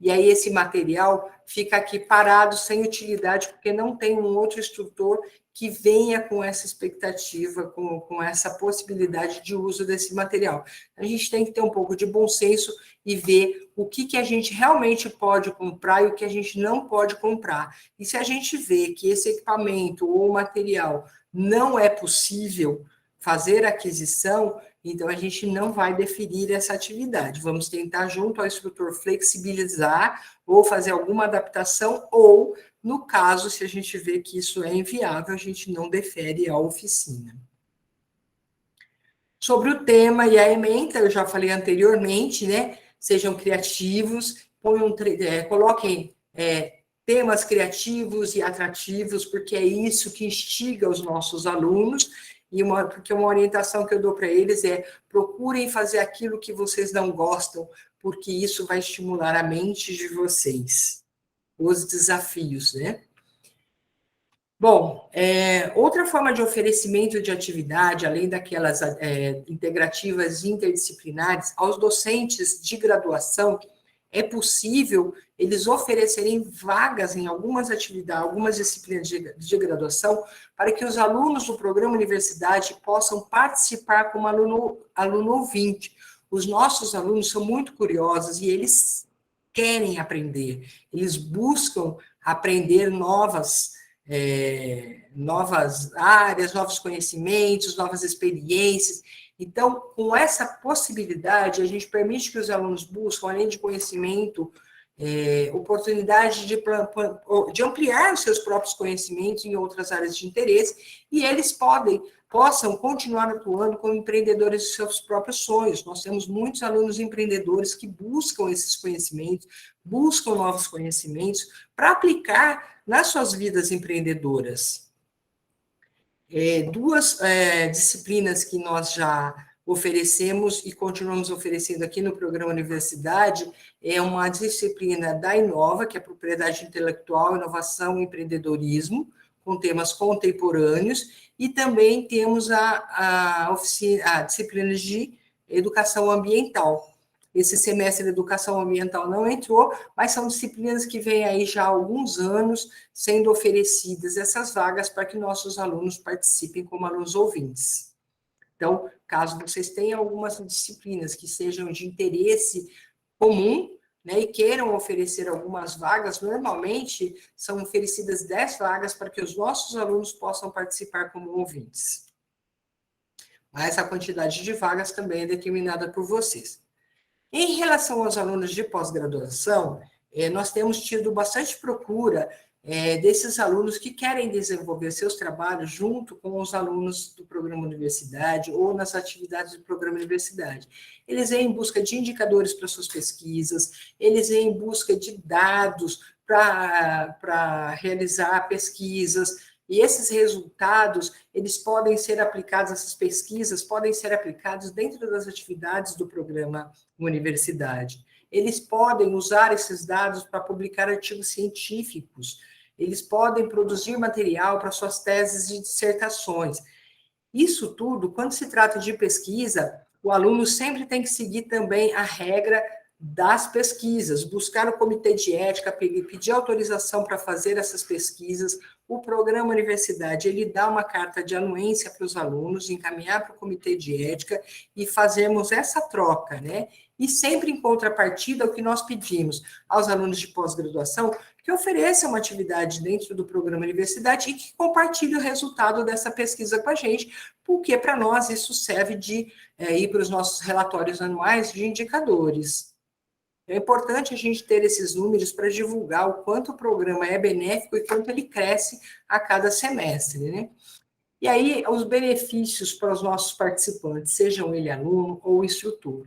E aí esse material fica aqui parado, sem utilidade, porque não tem um outro instrutor que venha com essa expectativa, com essa possibilidade de uso desse material. A gente tem que ter um pouco de bom senso e ver o que a gente realmente pode comprar e o que a gente não pode comprar. E se a gente vê que esse equipamento ou material não é possível fazer aquisição, então a gente não vai deferir essa atividade. Vamos tentar, junto ao instrutor, flexibilizar ou fazer alguma adaptação, ou, no caso, se a gente vê que isso é inviável, a gente não defere a oficina. Sobre o tema e a ementa, eu já falei anteriormente, né? Sejam criativos, coloquem temas criativos e atrativos, porque é isso que instiga os nossos alunos, porque uma orientação que eu dou para eles é: procurem fazer aquilo que vocês não gostam, porque isso vai estimular a mente de vocês. Os desafios, né? Bom, outra forma de oferecimento de atividade, além daquelas integrativas e interdisciplinares, aos docentes de graduação, é possível eles oferecerem vagas em algumas atividades, algumas disciplinas de graduação, para que os alunos do programa Universidade possam participar como aluno ouvinte. Os nossos alunos são muito curiosos e eles querem aprender, eles buscam aprender novas áreas, novos conhecimentos, novas experiências. Então, com essa possibilidade, a gente permite que os alunos buscam, além de conhecimento, oportunidade de ampliar os seus próprios conhecimentos em outras áreas de interesse, e eles podem possam continuar atuando como empreendedores de seus próprios sonhos. Nós temos muitos alunos empreendedores que buscam esses conhecimentos, buscam novos conhecimentos para aplicar nas suas vidas empreendedoras. Duas disciplinas que nós já oferecemos e continuamos oferecendo aqui no programa Universidade é uma disciplina da Inova, que é Propriedade Intelectual, Inovação e Empreendedorismo, com temas contemporâneos, e também temos a disciplina de Educação Ambiental. Esse semestre de Educação Ambiental não entrou, mas são disciplinas que vêm aí já há alguns anos sendo oferecidas essas vagas para que nossos alunos participem como alunos ouvintes. Então, caso vocês tenham algumas disciplinas que sejam de interesse comum, né, e queiram oferecer algumas vagas, normalmente são oferecidas 10 vagas para que os nossos alunos possam participar como ouvintes. Mas a quantidade de vagas também é determinada por vocês. Em relação aos alunos de pós-graduação, nós temos tido bastante procura desses alunos que querem desenvolver seus trabalhos junto com os alunos do programa Universidade ou nas atividades do programa Universidade. Eles vêm em busca de indicadores para suas pesquisas, eles vêm em busca de dados para realizar pesquisas, e esses resultados, eles podem ser aplicados, essas pesquisas podem ser aplicadas dentro das atividades do programa Universidade. Eles podem usar esses dados para publicar artigos científicos, eles podem produzir material para suas teses e dissertações. Isso tudo, quando se trata de pesquisa, o aluno sempre tem que seguir também a regra das pesquisas, buscar o comitê de ética, pedir autorização para fazer essas pesquisas. O programa Universidade, ele dá uma carta de anuência para os alunos, encaminhar para o comitê de ética e fazermos essa troca, né? E sempre em contrapartida, o que nós pedimos aos alunos de pós-graduação, que ofereçam uma atividade dentro do programa Universidade e que compartilhem o resultado dessa pesquisa com a gente, porque para nós isso serve de ir para os nossos relatórios anuais de indicadores. É importante a gente ter esses números para divulgar o quanto o programa é benéfico e quanto ele cresce a cada semestre, né? E aí, os benefícios para os nossos participantes, sejam ele aluno ou instrutor.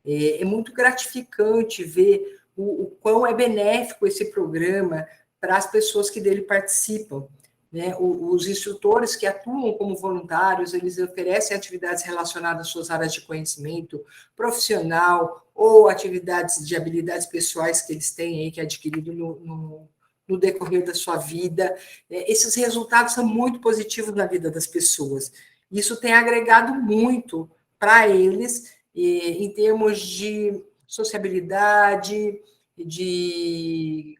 É muito gratificante ver o quão é benéfico esse programa para as pessoas que dele participam, né? Os instrutores que atuam como voluntários, eles oferecem atividades relacionadas às suas áreas de conhecimento profissional ou atividades de habilidades pessoais que eles têm aí, que é adquirido no decorrer da sua vida. Esses resultados são muito positivos na vida das pessoas. Isso tem agregado muito para eles, em termos de sociabilidade, de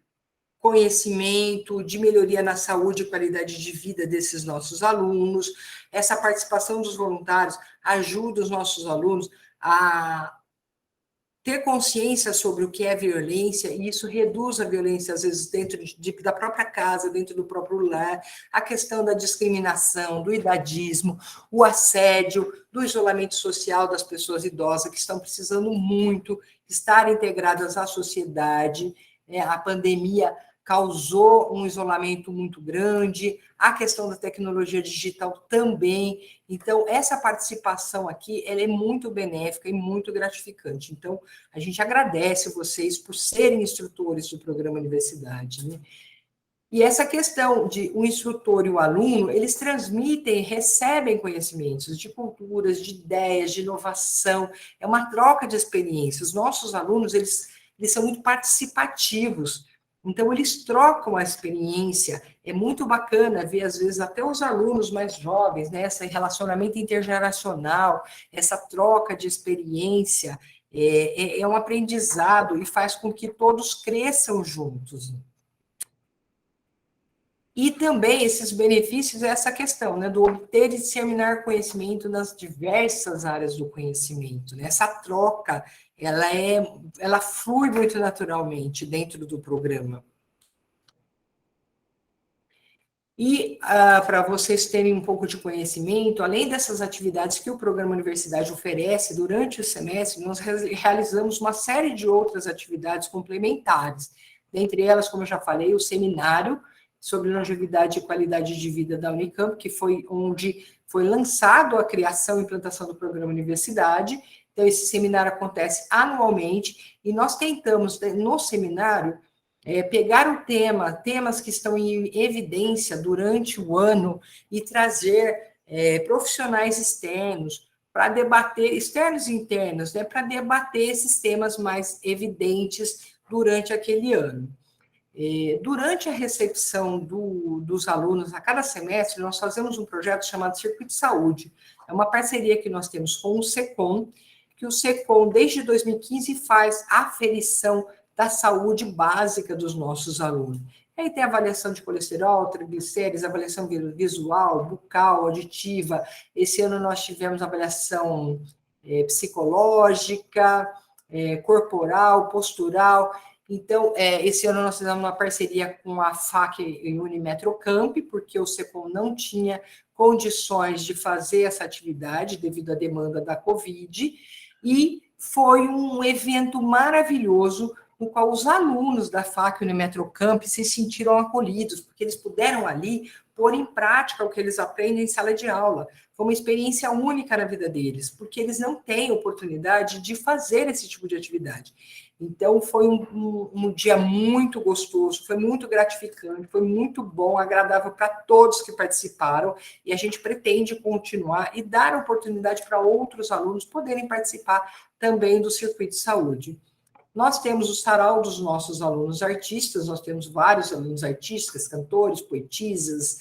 conhecimento, de melhoria na saúde e qualidade de vida desses nossos alunos. Essa participação dos voluntários ajuda os nossos alunos a ter consciência sobre o que é violência, e isso reduz a violência, às vezes, dentro da própria casa, dentro do próprio lar, a questão da discriminação, do idadismo, o assédio, do isolamento social das pessoas idosas, que estão precisando muito estar integradas à sociedade. A pandemia causou um isolamento muito grande, a questão da tecnologia digital também. Então, essa participação aqui, ela é muito benéfica e muito gratificante. Então, a gente agradece vocês por serem instrutores do programa Universidade, né? E essa questão de o instrutor e o aluno, eles transmitem, recebem conhecimentos de culturas, de ideias, de inovação, é uma troca de experiências. Os nossos alunos, eles são muito participativos, então eles trocam a experiência. É muito bacana ver, às vezes, até os alunos mais jovens, né, esse relacionamento intergeracional, essa troca de experiência, é um aprendizado e faz com que todos cresçam juntos. E também esses benefícios é essa questão, né, do obter e disseminar conhecimento nas diversas áreas do conhecimento, né? Essa troca, ela flui muito naturalmente dentro do programa. E para vocês terem um pouco de conhecimento, além dessas atividades que o programa Universidade oferece durante o semestre, nós realizamos uma série de outras atividades complementares. Dentre elas, como eu já falei, o seminário, sobre longevidade e qualidade de vida da Unicamp, que foi onde foi lançado a criação e implantação do programa Universidade. Então, esse seminário acontece anualmente, e nós tentamos, no seminário, pegar temas que estão em evidência durante o ano e trazer profissionais externos para debater, externos e internos, né, para debater esses temas mais evidentes durante aquele ano. Durante a recepção dos alunos, a cada semestre, nós fazemos um projeto chamado Circuito de Saúde. É uma parceria que nós temos com o SECOM, que o SECOM, desde 2015, faz aferição da saúde básica dos nossos alunos. Aí tem avaliação de colesterol, triglicérides, avaliação visual, bucal, auditiva. Esse ano nós tivemos avaliação psicológica, corporal, postural. Então, esse ano nós fizemos uma parceria com a FAC e Unimetrocamp, porque o SECOM não tinha condições de fazer essa atividade devido à demanda da Covid, e foi um evento maravilhoso, no qual os alunos da FAC Unimetrocamp se sentiram acolhidos, porque eles puderam ali pôr em prática o que eles aprendem em sala de aula. Foi uma experiência única na vida deles, porque eles não têm oportunidade de fazer esse tipo de atividade. Então, foi um dia muito gostoso, foi muito gratificante, foi muito bom, agradável para todos que participaram, e a gente pretende continuar e dar oportunidade para outros alunos poderem participar também do Circuito de Saúde. Nós temos o sarau dos nossos alunos artistas, nós temos vários alunos artistas, cantores, poetisas,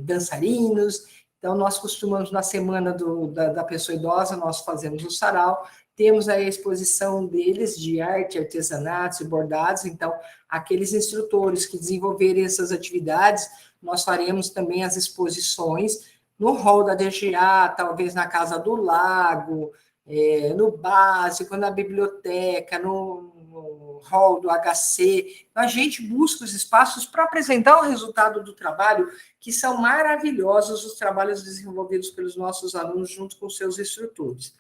dançarinos. Então, nós costumamos, na semana da pessoa idosa, nós fazemos o sarau, temos aí a exposição deles de arte, artesanatos e bordados. Então, aqueles instrutores que desenvolverem essas atividades, nós faremos também as exposições no hall da DGA, talvez na Casa do Lago, no básico, na biblioteca, no hall do HC. A gente busca os espaços para apresentar o resultado do trabalho, que são maravilhosos os trabalhos desenvolvidos pelos nossos alunos junto com seus instrutores.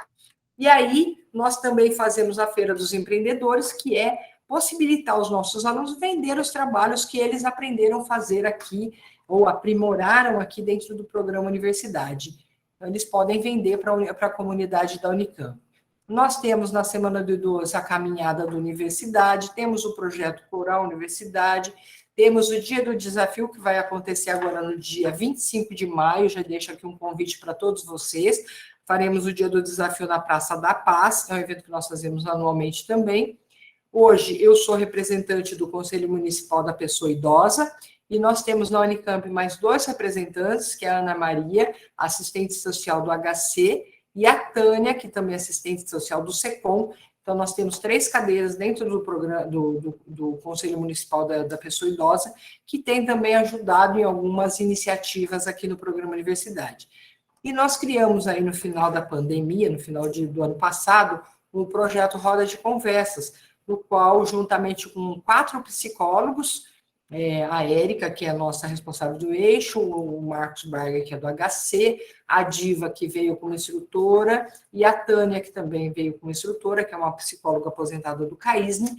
E aí, nós também fazemos a Feira dos Empreendedores, que é possibilitar aos nossos alunos vender os trabalhos que eles aprenderam a fazer aqui, ou aprimoraram aqui dentro do programa Universidade. Então, eles podem vender para a comunidade da Unicamp. Nós temos, na Semana do Idoso, a Caminhada da Universidade, temos o Projeto Coral Universidade, temos o Dia do Desafio, que vai acontecer agora no dia 25 de maio, já deixo aqui um convite para todos vocês. Faremos o Dia do Desafio na Praça da Paz, é um evento que nós fazemos anualmente também. Hoje, eu sou representante do Conselho Municipal da Pessoa Idosa, e nós temos na Unicamp mais 2 representantes, que é a Ana Maria, assistente social do HC, e a Tânia, que também é assistente social do SECOM. Então, nós temos 3 cadeiras dentro do programa do Conselho Municipal da Pessoa Idosa, que tem também ajudado em algumas iniciativas aqui no programa Universidade. E nós criamos aí no final da pandemia, no final do ano passado, um projeto Roda de Conversas, no qual, juntamente com 4 psicólogos, a Érica, que é a nossa responsável do eixo, o Marcos Barga, que é do HC, a Diva, que veio como instrutora, e a Tânia, que também veio como instrutora, que é uma psicóloga aposentada do CAISNE,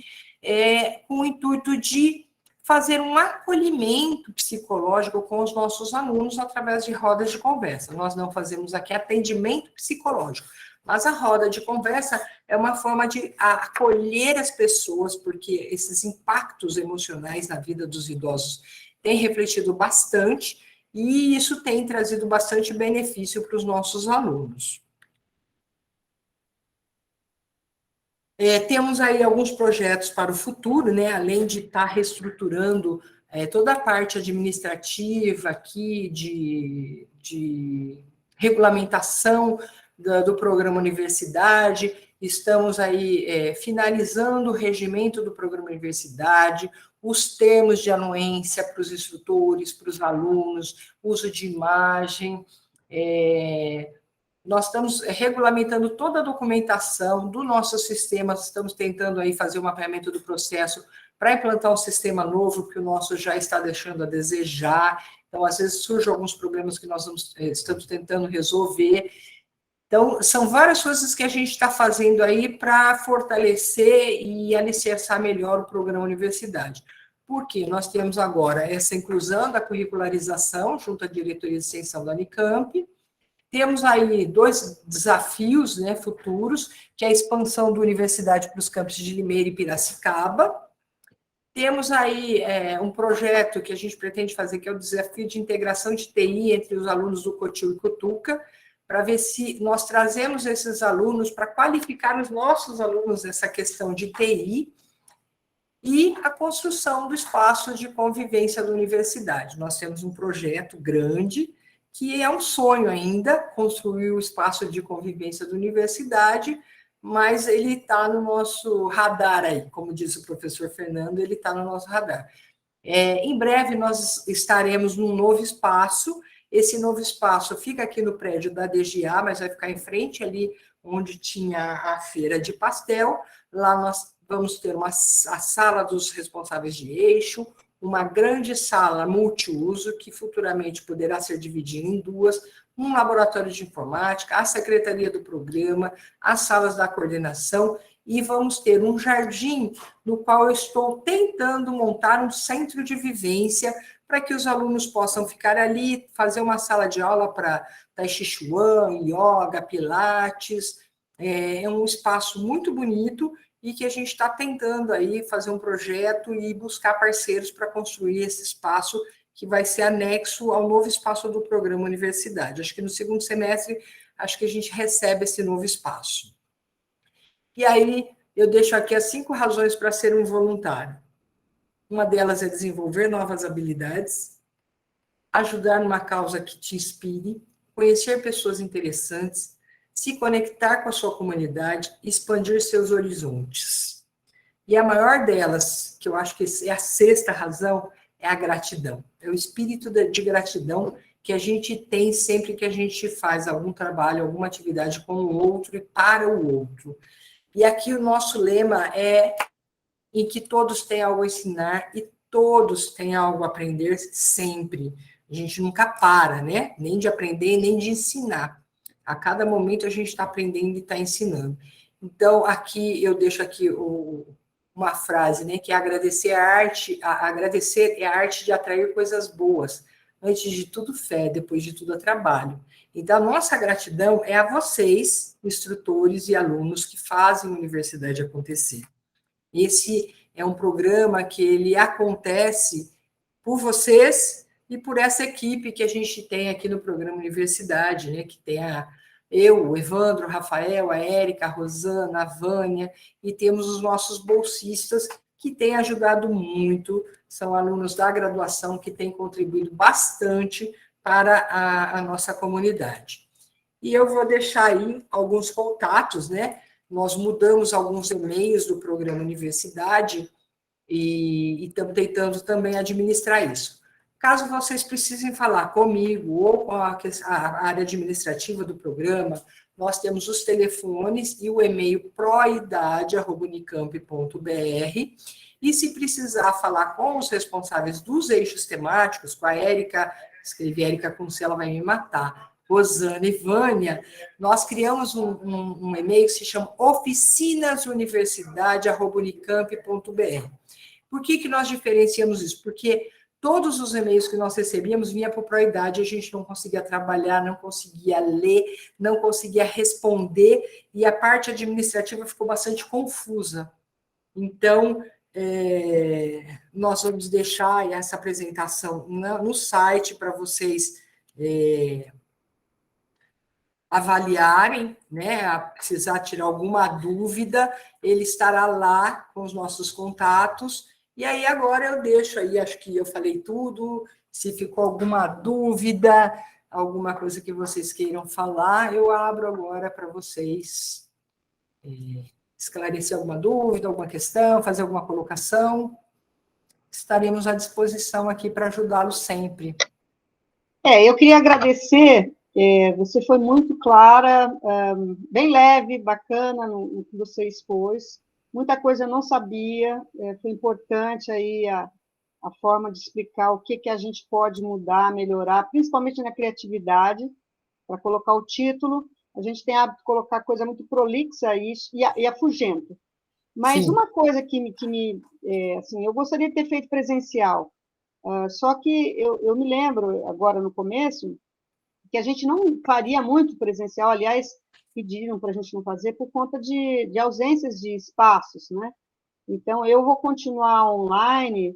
com o intuito de fazer um acolhimento psicológico com os nossos alunos através de rodas de conversa. Nós não fazemos aqui atendimento psicológico, mas a roda de conversa é uma forma de acolher as pessoas, porque esses impactos emocionais na vida dos idosos têm refletido bastante, e isso tem trazido bastante benefício para os nossos alunos. Temos aí alguns projetos para o futuro, né? Além de estar reestruturando toda a parte administrativa aqui, de regulamentação do programa Universidade, estamos aí finalizando o regimento do programa Universidade, os termos de anuência para os instrutores, para os alunos, uso de imagem. Nós estamos regulamentando toda a documentação do nosso sistema, estamos tentando aí fazer o mapeamento do processo para implantar um sistema novo, que o nosso já está deixando a desejar. Então, às vezes, surgem alguns problemas que nós estamos tentando resolver. Então, são várias coisas que a gente está fazendo aí para fortalecer e alicerçar melhor o programa Universidade. porque nós temos agora essa inclusão da curricularização junto à diretoria de extensão da Unicamp. Temos aí 2 desafios, né, futuros, que é a expansão da universidade para os campos de Limeira e Piracicaba. Temos aí um projeto que a gente pretende fazer, que é o desafio de integração de TI entre os alunos do Cotil e Cutuca, para ver se nós trazemos esses alunos para qualificar os nossos alunos nessa questão de TI, e a construção do espaço de convivência da universidade. Nós temos um projeto grande, que é um sonho ainda, construir o espaço de convivência da universidade, mas ele está no nosso radar aí, como disse o professor Fernando, ele está no nosso radar. Em breve nós estaremos num novo espaço, esse novo espaço fica aqui no prédio da DGA, mas vai ficar em frente ali onde tinha a feira de pastel. Lá nós vamos ter a sala dos responsáveis de eixo, uma grande sala multiuso, que futuramente poderá ser dividida em 2, um laboratório de informática, a secretaria do programa, as salas da coordenação, e vamos ter um jardim no qual eu estou tentando montar um centro de vivência para que os alunos possam ficar ali, fazer uma sala de aula para Tai Chi Chuan, Yoga, Pilates. É um espaço muito bonito e que a gente está tentando aí fazer um projeto e buscar parceiros para construir esse espaço que vai ser anexo ao novo espaço do programa Universidade. Acho que no segundo semestre, acho que a gente recebe esse novo espaço. E aí, eu deixo aqui as 5 razões para ser um voluntário. Uma delas é desenvolver novas habilidades, ajudar numa causa que te inspire, conhecer pessoas interessantes, se conectar com a sua comunidade, expandir seus horizontes. E a maior delas, que eu acho que é a 6ª razão, é a gratidão. É o espírito de gratidão que a gente tem sempre que a gente faz algum trabalho, alguma atividade com o outro e para o outro. E aqui o nosso lema é em que todos têm algo a ensinar e todos têm algo a aprender sempre. A gente nunca para, né? Nem de aprender, nem de ensinar. A cada momento a gente está aprendendo e está ensinando. Então, aqui eu deixo aqui uma frase, né? Que é agradecer a arte, agradecer é a arte de atrair coisas boas. Antes de tudo, fé, depois de tudo, trabalho. Então, a nossa gratidão é a vocês, instrutores e alunos que fazem a universidade acontecer. Esse é um programa que ele acontece por vocês e por essa equipe que a gente tem aqui no programa Universidade, né? Que tem eu, o Evandro, o Rafael, a Érica, a Rosana, a Vânia, e temos os nossos bolsistas que têm ajudado muito, são alunos da graduação que têm contribuído bastante para a nossa comunidade. E eu vou deixar aí alguns contatos, né? Nós mudamos alguns e-mails do programa Universidade e estamos tentando também administrar isso. Caso vocês precisem falar comigo ou com a área administrativa do programa, nós temos os telefones e o e-mail proidade@unicamp.br. E se precisar falar com os responsáveis dos eixos temáticos, com a Érica, escrevi Érica com C, ela vai me matar, Rosana e Vânia, nós criamos um e-mail que se chama oficinasuniversidade@unicamp.br. Por que nós diferenciamos isso? Porque todos os e-mails que nós recebíamos vinham por Proidade, a gente não conseguia trabalhar, não conseguia ler, não conseguia responder, e a parte administrativa ficou bastante confusa. Então, nós vamos deixar essa apresentação no site para vocês avaliarem, né? A precisar tirar alguma dúvida, ele estará lá com os nossos contatos. E aí agora eu deixo aí, acho que eu falei tudo. Se ficou alguma dúvida, alguma coisa que vocês queiram falar, eu abro agora para vocês esclarecer alguma dúvida, alguma questão, fazer alguma colocação. Estaremos à disposição aqui para ajudá-los sempre. Eu queria agradecer, você foi muito clara, bem leve, bacana no que você expôs. Muita coisa eu não sabia, foi importante aí a forma de explicar o que a gente pode mudar, melhorar, principalmente na criatividade, para colocar o título. A gente tem hábito de colocar coisa muito prolixa isso, e afugenta. Mas Sim. Uma coisa que me assim, eu gostaria de ter feito presencial, só que eu me lembro, agora no começo, que a gente não faria muito presencial, aliás, pediram para a gente não fazer por conta de ausências de espaços, né? Então, eu vou continuar online,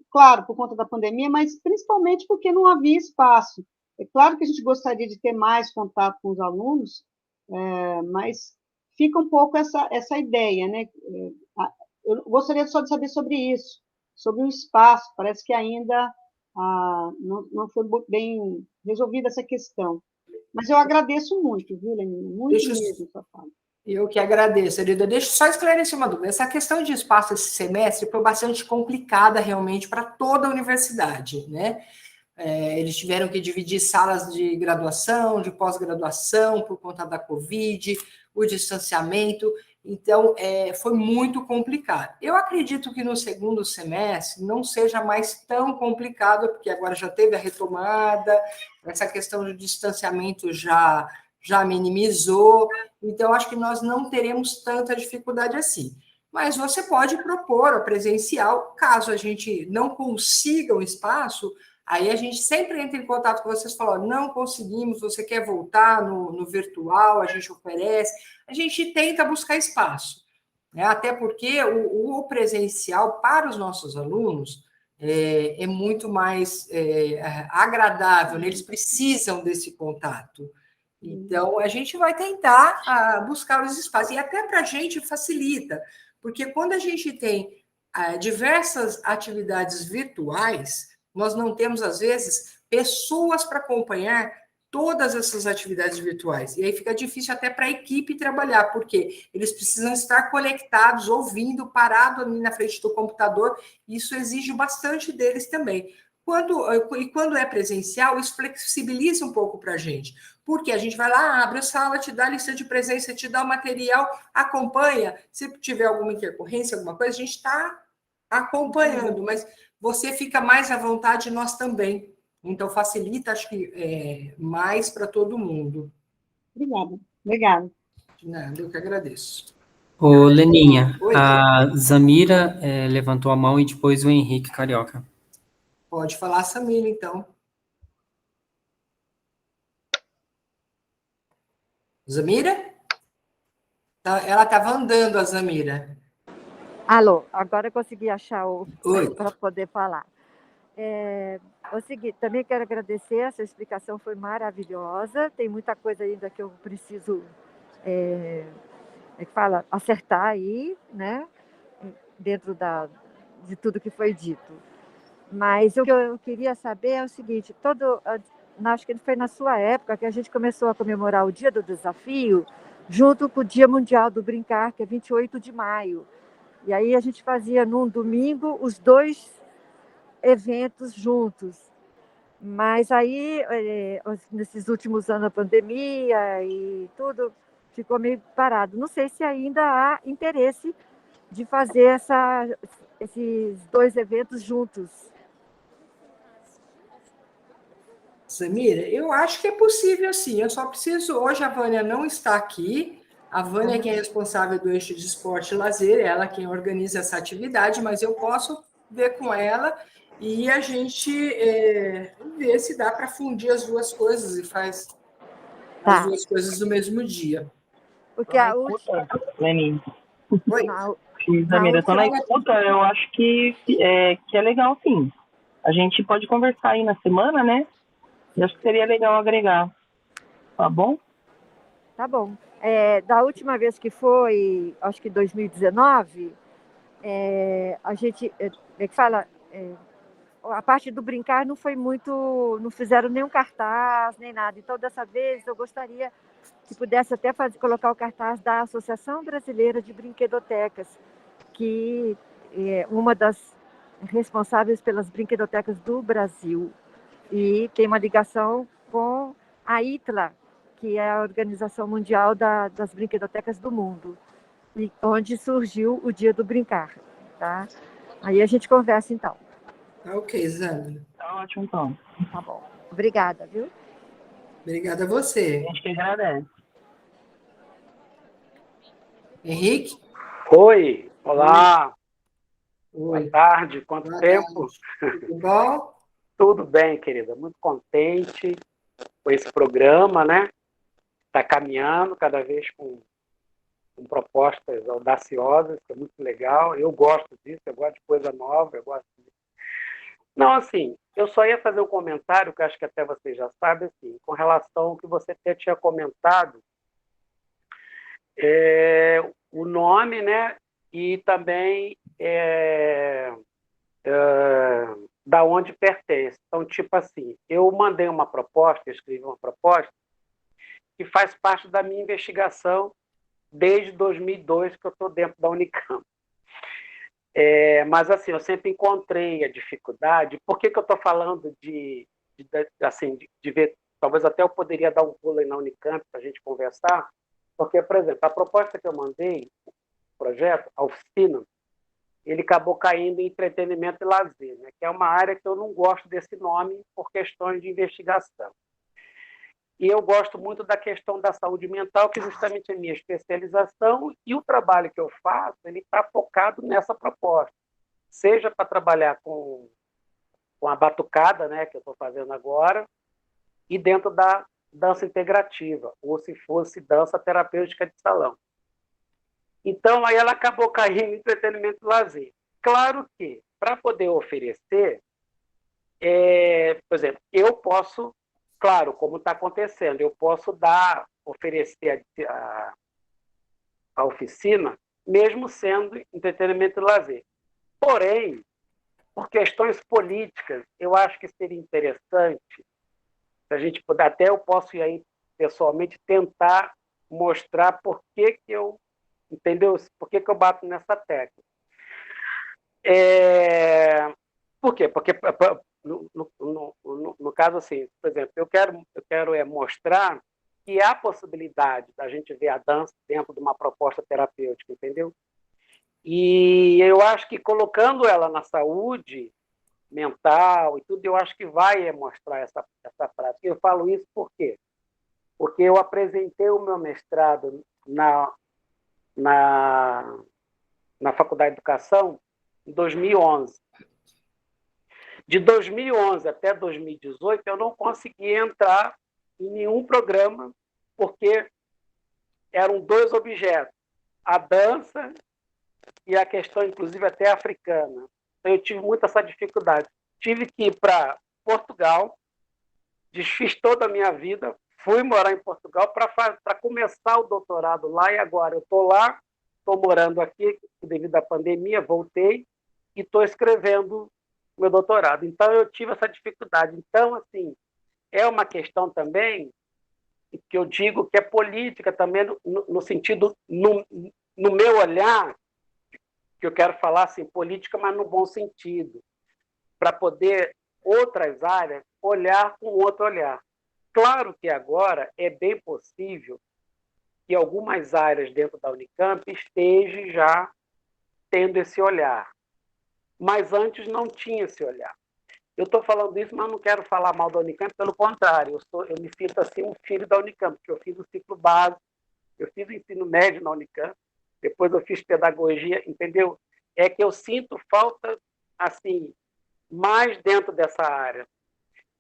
claro, por conta da pandemia, mas principalmente porque não havia espaço. É claro que a gente gostaria de ter mais contato com os alunos, mas fica um pouco essa ideia, né? Eu gostaria só de saber sobre isso, sobre o espaço. Parece que ainda não foi bem resolvida essa questão. Mas eu agradeço muito, viu, Lenine? Muito mesmo, sua fala. Eu que agradeço, Elida. Deixa eu só esclarecer uma dúvida. Essa questão de espaço esse semestre foi bastante complicada realmente para toda a universidade, né? Eles tiveram que dividir salas de graduação, de pós-graduação, por conta da Covid, o distanciamento. Então, foi muito complicado. Eu acredito que no segundo semestre não seja mais tão complicado, porque agora já teve a retomada, essa questão do distanciamento já minimizou. Então, acho que nós não teremos tanta dificuldade assim. Mas você pode propor a presencial, caso a gente não consiga um espaço. Aí a gente sempre entra em contato com vocês, fala, não conseguimos, você quer voltar no virtual, a gente oferece, a gente tenta buscar espaço, né? Até porque o presencial para os nossos alunos é muito mais agradável, né? Eles precisam desse contato. Então, a gente vai tentar buscar os espaços, e até para a gente facilita, porque quando a gente tem diversas atividades virtuais, nós não temos, às vezes, pessoas para acompanhar todas essas atividades virtuais. E aí fica difícil até para a equipe trabalhar, porque eles precisam estar conectados, ouvindo, parado ali na frente do computador. Isso exige bastante deles também. Quando é presencial, isso flexibiliza um pouco para a gente. Porque a gente vai lá, abre a sala, te dá a lista de presença, te dá o material, acompanha. Se tiver alguma intercorrência, alguma coisa, a gente está acompanhando, mas você fica mais à vontade, nós também. Então, facilita, acho que, mais para todo mundo. Obrigada. Nada, eu que agradeço. Ô, Leninha, Oi. a Zamira levantou a mão e depois o Henrique Carioca. Pode falar, Samira, então. Zamira? Ela estava andando, a Zamira. Alô, agora eu consegui achar para poder falar. É o seguinte, também quero agradecer, essa explicação foi maravilhosa, tem muita coisa ainda que eu preciso acertar aí, né, dentro de tudo que foi dito. Mas o que eu queria saber é o seguinte, acho que foi na sua época que a gente começou a comemorar o Dia do Desafio, junto com o Dia Mundial do Brincar, que é 28 de maio. E aí a gente fazia num domingo os dois eventos juntos. Mas aí, nesses últimos anos, a pandemia e tudo ficou meio parado. Não sei se ainda há interesse de fazer esses dois eventos juntos. Samira, eu acho que é possível, sim. Eu só preciso... Hoje a Vânia não está aqui. A Vânia é quem é responsável do eixo de esporte e lazer, ela quem organiza essa atividade, mas eu posso ver com ela e a gente ver se dá para fundir as duas coisas e faz as duas coisas no mesmo dia. Porque a última... Lenin. Oi? Zamira, estou na escuta, eu acho que é legal, sim. A gente pode conversar aí na semana, né? Eu acho que seria legal agregar. Tá bom? Tá bom. Da última vez que foi, acho que 2019, a gente, a parte do brincar não foi muito, não fizeram nenhum cartaz, nem nada. Então, dessa vez, eu gostaria que pudesse até colocar o cartaz da Associação Brasileira de Brinquedotecas, que é uma das responsáveis pelas brinquedotecas do Brasil. E tem uma ligação com a ITLA, que é a Organização Mundial das Brinquedotecas do Mundo, e onde surgiu o Dia do Brincar. Tá? Aí a gente conversa, então. Ok, Zamira. Tá ótimo, então. Tá bom. Obrigada, viu? Obrigada a você. A gente que agradece. Henrique? Oi, olá. Boa tarde, quanto Boa tempo? tarde. Tudo bom? Tudo bem, querida, muito contente com esse programa, né? Está caminhando cada vez com propostas audaciosas, que é muito legal. Eu gosto disso, eu gosto de coisa nova, eu gosto disso. Não, assim, eu só ia fazer um comentário, que acho que até você já sabe, assim, com relação ao que você até tinha comentado, o nome, né? E também da onde pertence. Então, tipo assim, eu mandei uma proposta, escrevi uma proposta, que faz parte da minha investigação desde 2002, que eu estou dentro da Unicamp. Mas, assim, eu sempre encontrei a dificuldade. Por que eu estou falando de ver? Talvez até eu poderia dar um pulo aí na Unicamp para a gente conversar, porque, por exemplo, a proposta que eu mandei, o projeto, a oficina, ele acabou caindo em entretenimento e lazer, né? Que é uma área que eu não gosto desse nome por questões de investigação. E eu gosto muito da questão da saúde mental, que justamente é a minha especialização, e o trabalho que eu faço, ele está focado nessa proposta. Seja para trabalhar com a batucada, né, que eu estou fazendo agora, e dentro da dança integrativa, ou se fosse dança terapêutica de salão. Então, aí ela acabou caindo em entretenimento e lazer. Claro que, para poder oferecer, por exemplo, eu posso, claro, como está acontecendo, eu posso oferecer a oficina, mesmo sendo entretenimento e lazer. Porém, por questões políticas, eu acho que seria interessante, se a gente puder, até eu posso ir aí pessoalmente tentar mostrar por que eu, entendeu? Por que eu bato nessa tecla. Por quê? Porque, no caso, assim, por exemplo, eu quero mostrar que há possibilidade da gente ver a dança dentro de uma proposta terapêutica, entendeu? E eu acho que colocando ela na saúde mental e tudo, eu acho que vai mostrar essa prática. Eu falo isso por quê? Porque eu apresentei o meu mestrado na Faculdade de Educação em 2011. De 2011 até 2018, eu não consegui entrar em nenhum programa, porque eram 2 objetos, a dança e a questão, inclusive, até africana. Então, eu tive muito essa dificuldade. Tive que ir para Portugal, desfiz toda a minha vida, fui morar em Portugal para começar o doutorado lá, e agora eu estou lá, estou morando aqui, devido à pandemia, voltei, e estou escrevendo meu doutorado. Então, eu tive essa dificuldade. Então, assim, é uma questão também que eu digo que é política também, no sentido, no meu olhar, que eu quero falar assim, política, mas no bom sentido, para poder outras áreas olhar com outro olhar. Claro que agora é bem possível que algumas áreas dentro da Unicamp estejam já tendo esse olhar, mas antes não tinha esse olhar. Eu estou falando isso, mas não quero falar mal da Unicamp, pelo contrário, eu me sinto assim um filho da Unicamp, porque eu fiz o ciclo básico, eu fiz o ensino médio na Unicamp, depois eu fiz pedagogia, entendeu? É que eu sinto falta, assim, mais dentro dessa área.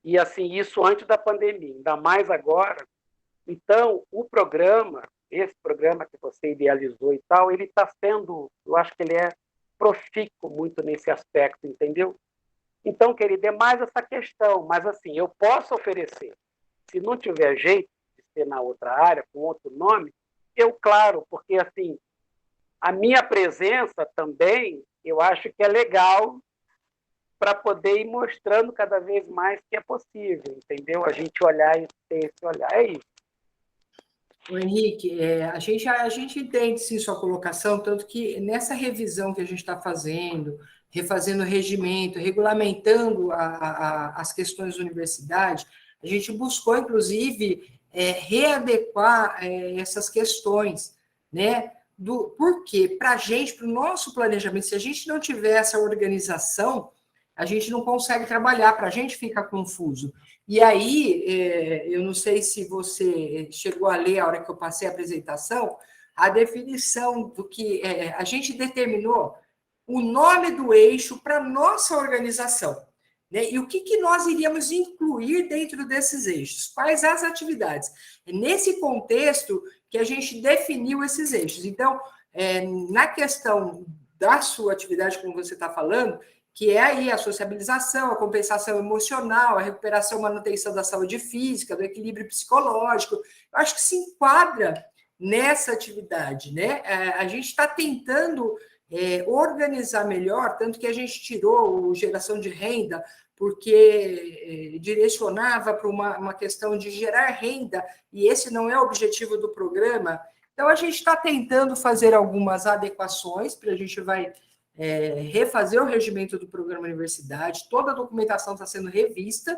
E, assim, isso antes da pandemia, ainda mais agora. Então, esse programa que você idealizou e tal, ele está sendo, eu acho que ele é profícuo muito nesse aspecto, entendeu? Então, querido, é mais essa questão, mas, assim, eu posso oferecer. Se não tiver jeito de ser na outra área, com outro nome, claro, porque, assim, a minha presença também, eu acho que é legal para poder ir mostrando cada vez mais que é possível, entendeu? A gente olhar e ter esse olhar. É isso. O Henrique, a gente entende sim sua colocação, tanto que nessa revisão que a gente está fazendo, refazendo o regimento, regulamentando as questões da universidade, a gente buscou, inclusive, readequar essas questões, né? Por quê? Para a gente, para o nosso planejamento, se a gente não tiver essa organização, a gente não consegue trabalhar, para a gente fica confuso. E aí, eu não sei se você chegou a ler a hora que eu passei a apresentação, a definição do que a gente determinou o nome do eixo para a nossa organização, né? E o que nós iríamos incluir dentro desses eixos? Quais as atividades? É nesse contexto que a gente definiu esses eixos. Então, na questão da sua atividade, como você está falando, que é aí a sociabilização, a compensação emocional, a recuperação e manutenção da saúde física, do equilíbrio psicológico, eu acho que se enquadra nessa atividade, né? A gente está tentando organizar melhor, tanto que a gente tirou geração de renda, porque direcionava para uma questão de gerar renda, e esse não é o objetivo do programa. Então, a gente está tentando fazer algumas adequações, a gente vai refazer o regimento do programa universidade, toda a documentação está sendo revista,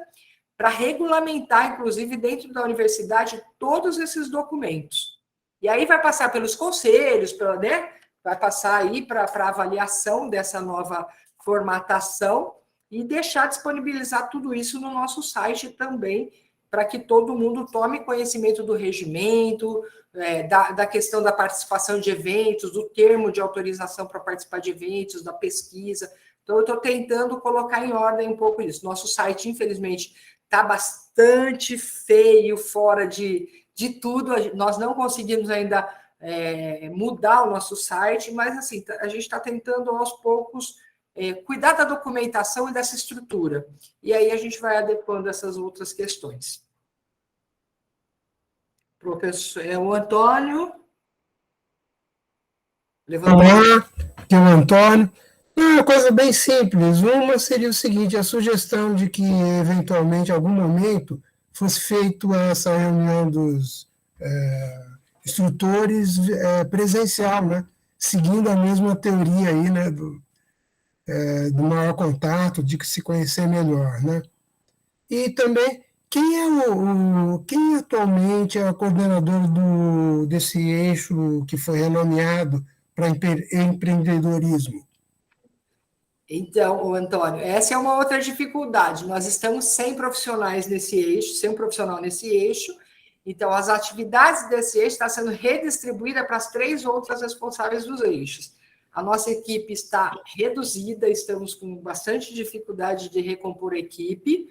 para regulamentar, inclusive, dentro da universidade, todos esses documentos. E aí vai passar pelos conselhos, né? Vai passar aí para avaliação dessa nova formatação e deixar disponibilizar tudo isso no nosso site também, para que todo mundo tome conhecimento do regimento, da questão da participação de eventos, do termo de autorização para participar de eventos, da pesquisa. Então, eu estou tentando colocar em ordem um pouco isso. Nosso site, infelizmente, está bastante feio, fora de tudo. Nós não conseguimos ainda mudar o nosso site, mas assim, a gente está tentando aos poucos cuidar da documentação e dessa estrutura. E aí a gente vai adequando essas outras questões. Professor, o Antônio. Olá, aqui é o Antônio. Uma coisa bem simples. Uma seria o seguinte, a sugestão de que, eventualmente, em algum momento, fosse feita essa reunião dos instrutores presencial, né? Seguindo a mesma teoria aí, né? Do maior contato, de se conhecer melhor, né? E também, quem atualmente é o coordenador desse eixo que foi renomeado para empreendedorismo? Então, Antônio, essa é uma outra dificuldade. Nós estamos sem profissionais nesse eixo, sem um profissional nesse eixo. Então, as atividades desse eixo estão sendo redistribuídas para as 3 outras responsáveis dos eixos. A nossa equipe está reduzida, estamos com bastante dificuldade de recompor a equipe,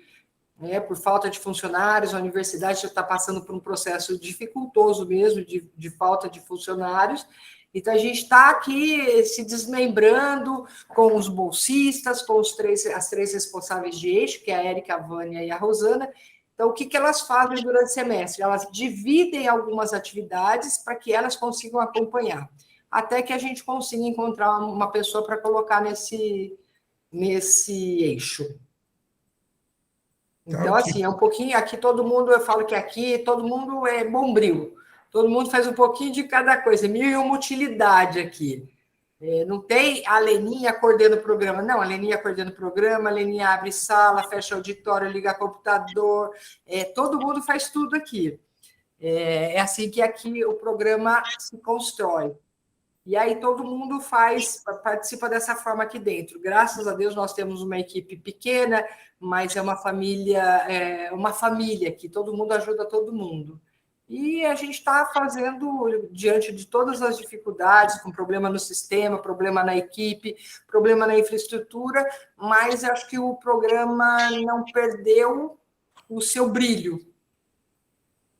né, por falta de funcionários. A universidade já está passando por um processo dificultoso mesmo, de falta de funcionários. Então, a gente está aqui se desmembrando com os bolsistas, com as 3 responsáveis de eixo, que é a Érica, a Vânia e a Rosana. Então, o que elas fazem durante o semestre? Elas dividem algumas atividades para que elas consigam acompanhar, até que a gente consiga encontrar uma pessoa para colocar nesse eixo. Então, assim, é um pouquinho, aqui todo mundo, eu falo que aqui todo mundo é bombril, todo mundo faz um pouquinho de cada coisa, 1001 utilidade aqui. Não tem a Leninha coordena o programa, não, a Leninha coordena o programa, a Leninha abre sala, fecha auditório, liga computador, todo mundo faz tudo aqui. É assim que aqui o programa se constrói. E aí todo mundo participa dessa forma aqui dentro. Graças a Deus nós temos uma equipe pequena, mas é uma família aqui, todo mundo ajuda todo mundo. E a gente está fazendo, diante de todas as dificuldades, com problema no sistema, problema na equipe, problema na infraestrutura, mas acho que o programa não perdeu o seu brilho.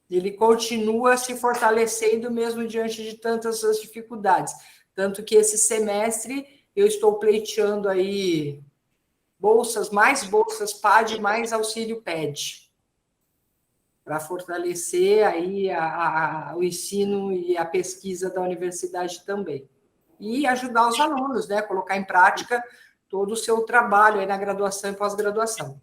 Ele continua se fortalecendo mesmo diante de tantas as dificuldades. Tanto que esse semestre eu estou pleiteando aí mais bolsas PAD, mais auxílio PED, para fortalecer aí o ensino e a pesquisa da universidade também. E ajudar os alunos, né? Colocar em prática todo o seu trabalho aí na graduação e pós-graduação.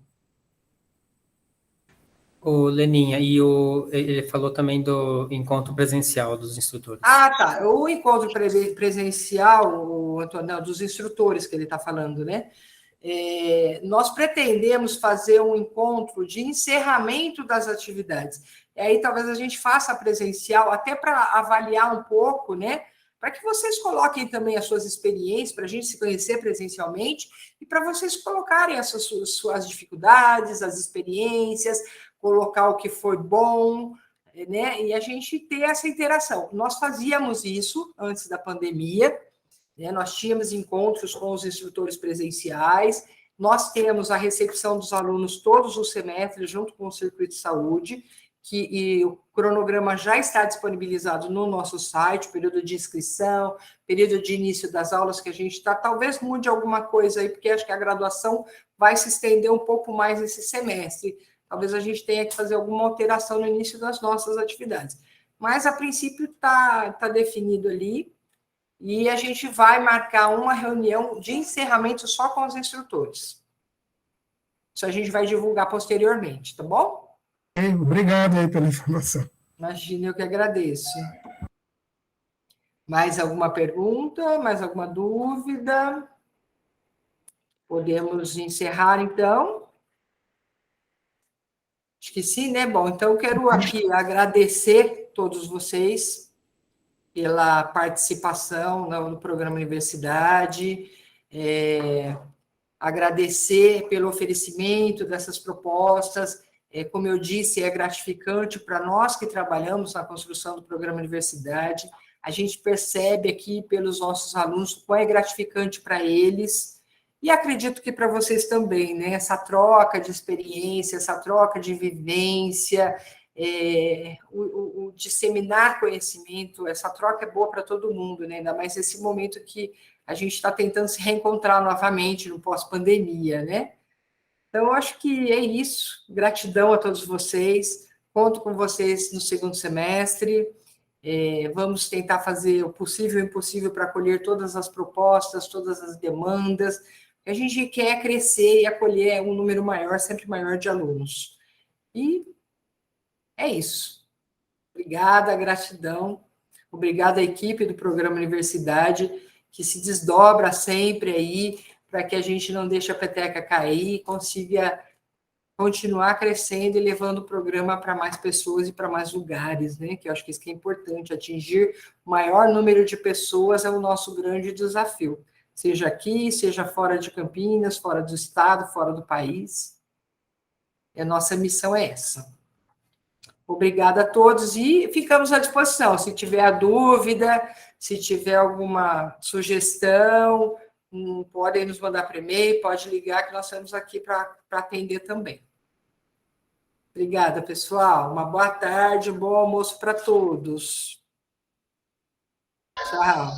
O Leninha, ele falou também do encontro presencial dos instrutores. Ah, tá. O encontro presencial, Antônio, dos instrutores que ele está falando, né? Nós pretendemos fazer um encontro de encerramento das atividades. E aí talvez a gente faça presencial, até para avaliar um pouco, né? Para que vocês coloquem também as suas experiências, para a gente se conhecer presencialmente, e para vocês colocarem as suas dificuldades, as experiências, colocar o que foi bom, né? E a gente ter essa interação. Nós fazíamos isso antes da pandemia, né? Nós tínhamos encontros com os instrutores presenciais, nós temos a recepção dos alunos todos os semestres, junto com o Circuito de Saúde, e o cronograma já está disponibilizado no nosso site, período de inscrição, período de início das aulas que a gente está, talvez mude alguma coisa aí, porque acho que a graduação vai se estender um pouco mais esse semestre, talvez a gente tenha que fazer alguma alteração no início das nossas atividades. Mas, a princípio, está definido ali, e a gente vai marcar uma reunião de encerramento só com os instrutores. Isso a gente vai divulgar posteriormente, tá bom? Obrigado aí pela informação. Imagina, eu que agradeço. Mais alguma pergunta? Mais alguma dúvida? Podemos encerrar, então? Acho que sim, né? Bom, então eu quero aqui agradecer todos vocês pela participação no programa Universidade, agradecer pelo oferecimento dessas propostas. Como eu disse, é gratificante para nós que trabalhamos na construção do programa Universidade. A gente percebe aqui pelos nossos alunos o quão é gratificante para eles, e acredito que para vocês também, né? Essa troca de experiência, essa troca de vivência, o disseminar conhecimento, essa troca é boa para todo mundo, né? Ainda mais nesse momento que a gente está tentando se reencontrar novamente no pós-pandemia, né? Então, eu acho que é isso. Gratidão a todos vocês. Conto com vocês no segundo semestre. Vamos tentar fazer o possível e o impossível para acolher todas as propostas, todas as demandas. A gente quer crescer e acolher um número maior, sempre maior, de alunos. E é isso. Obrigada, gratidão. Obrigada à equipe do programa Universidade, que se desdobra sempre aí, para que a gente não deixe a peteca cair e consiga continuar crescendo e levando o programa para mais pessoas e para mais lugares, né? Que eu acho que isso que é importante, atingir o maior número de pessoas é o nosso grande desafio, seja aqui, seja fora de Campinas, fora do estado, fora do país. E a nossa missão é essa. Obrigada a todos e ficamos à disposição. Se tiver dúvida, se tiver alguma sugestão, podem nos mandar por e-mail, pode ligar, que nós estamos aqui para atender também. Obrigada, pessoal. Uma boa tarde, um bom almoço para todos. Tchau.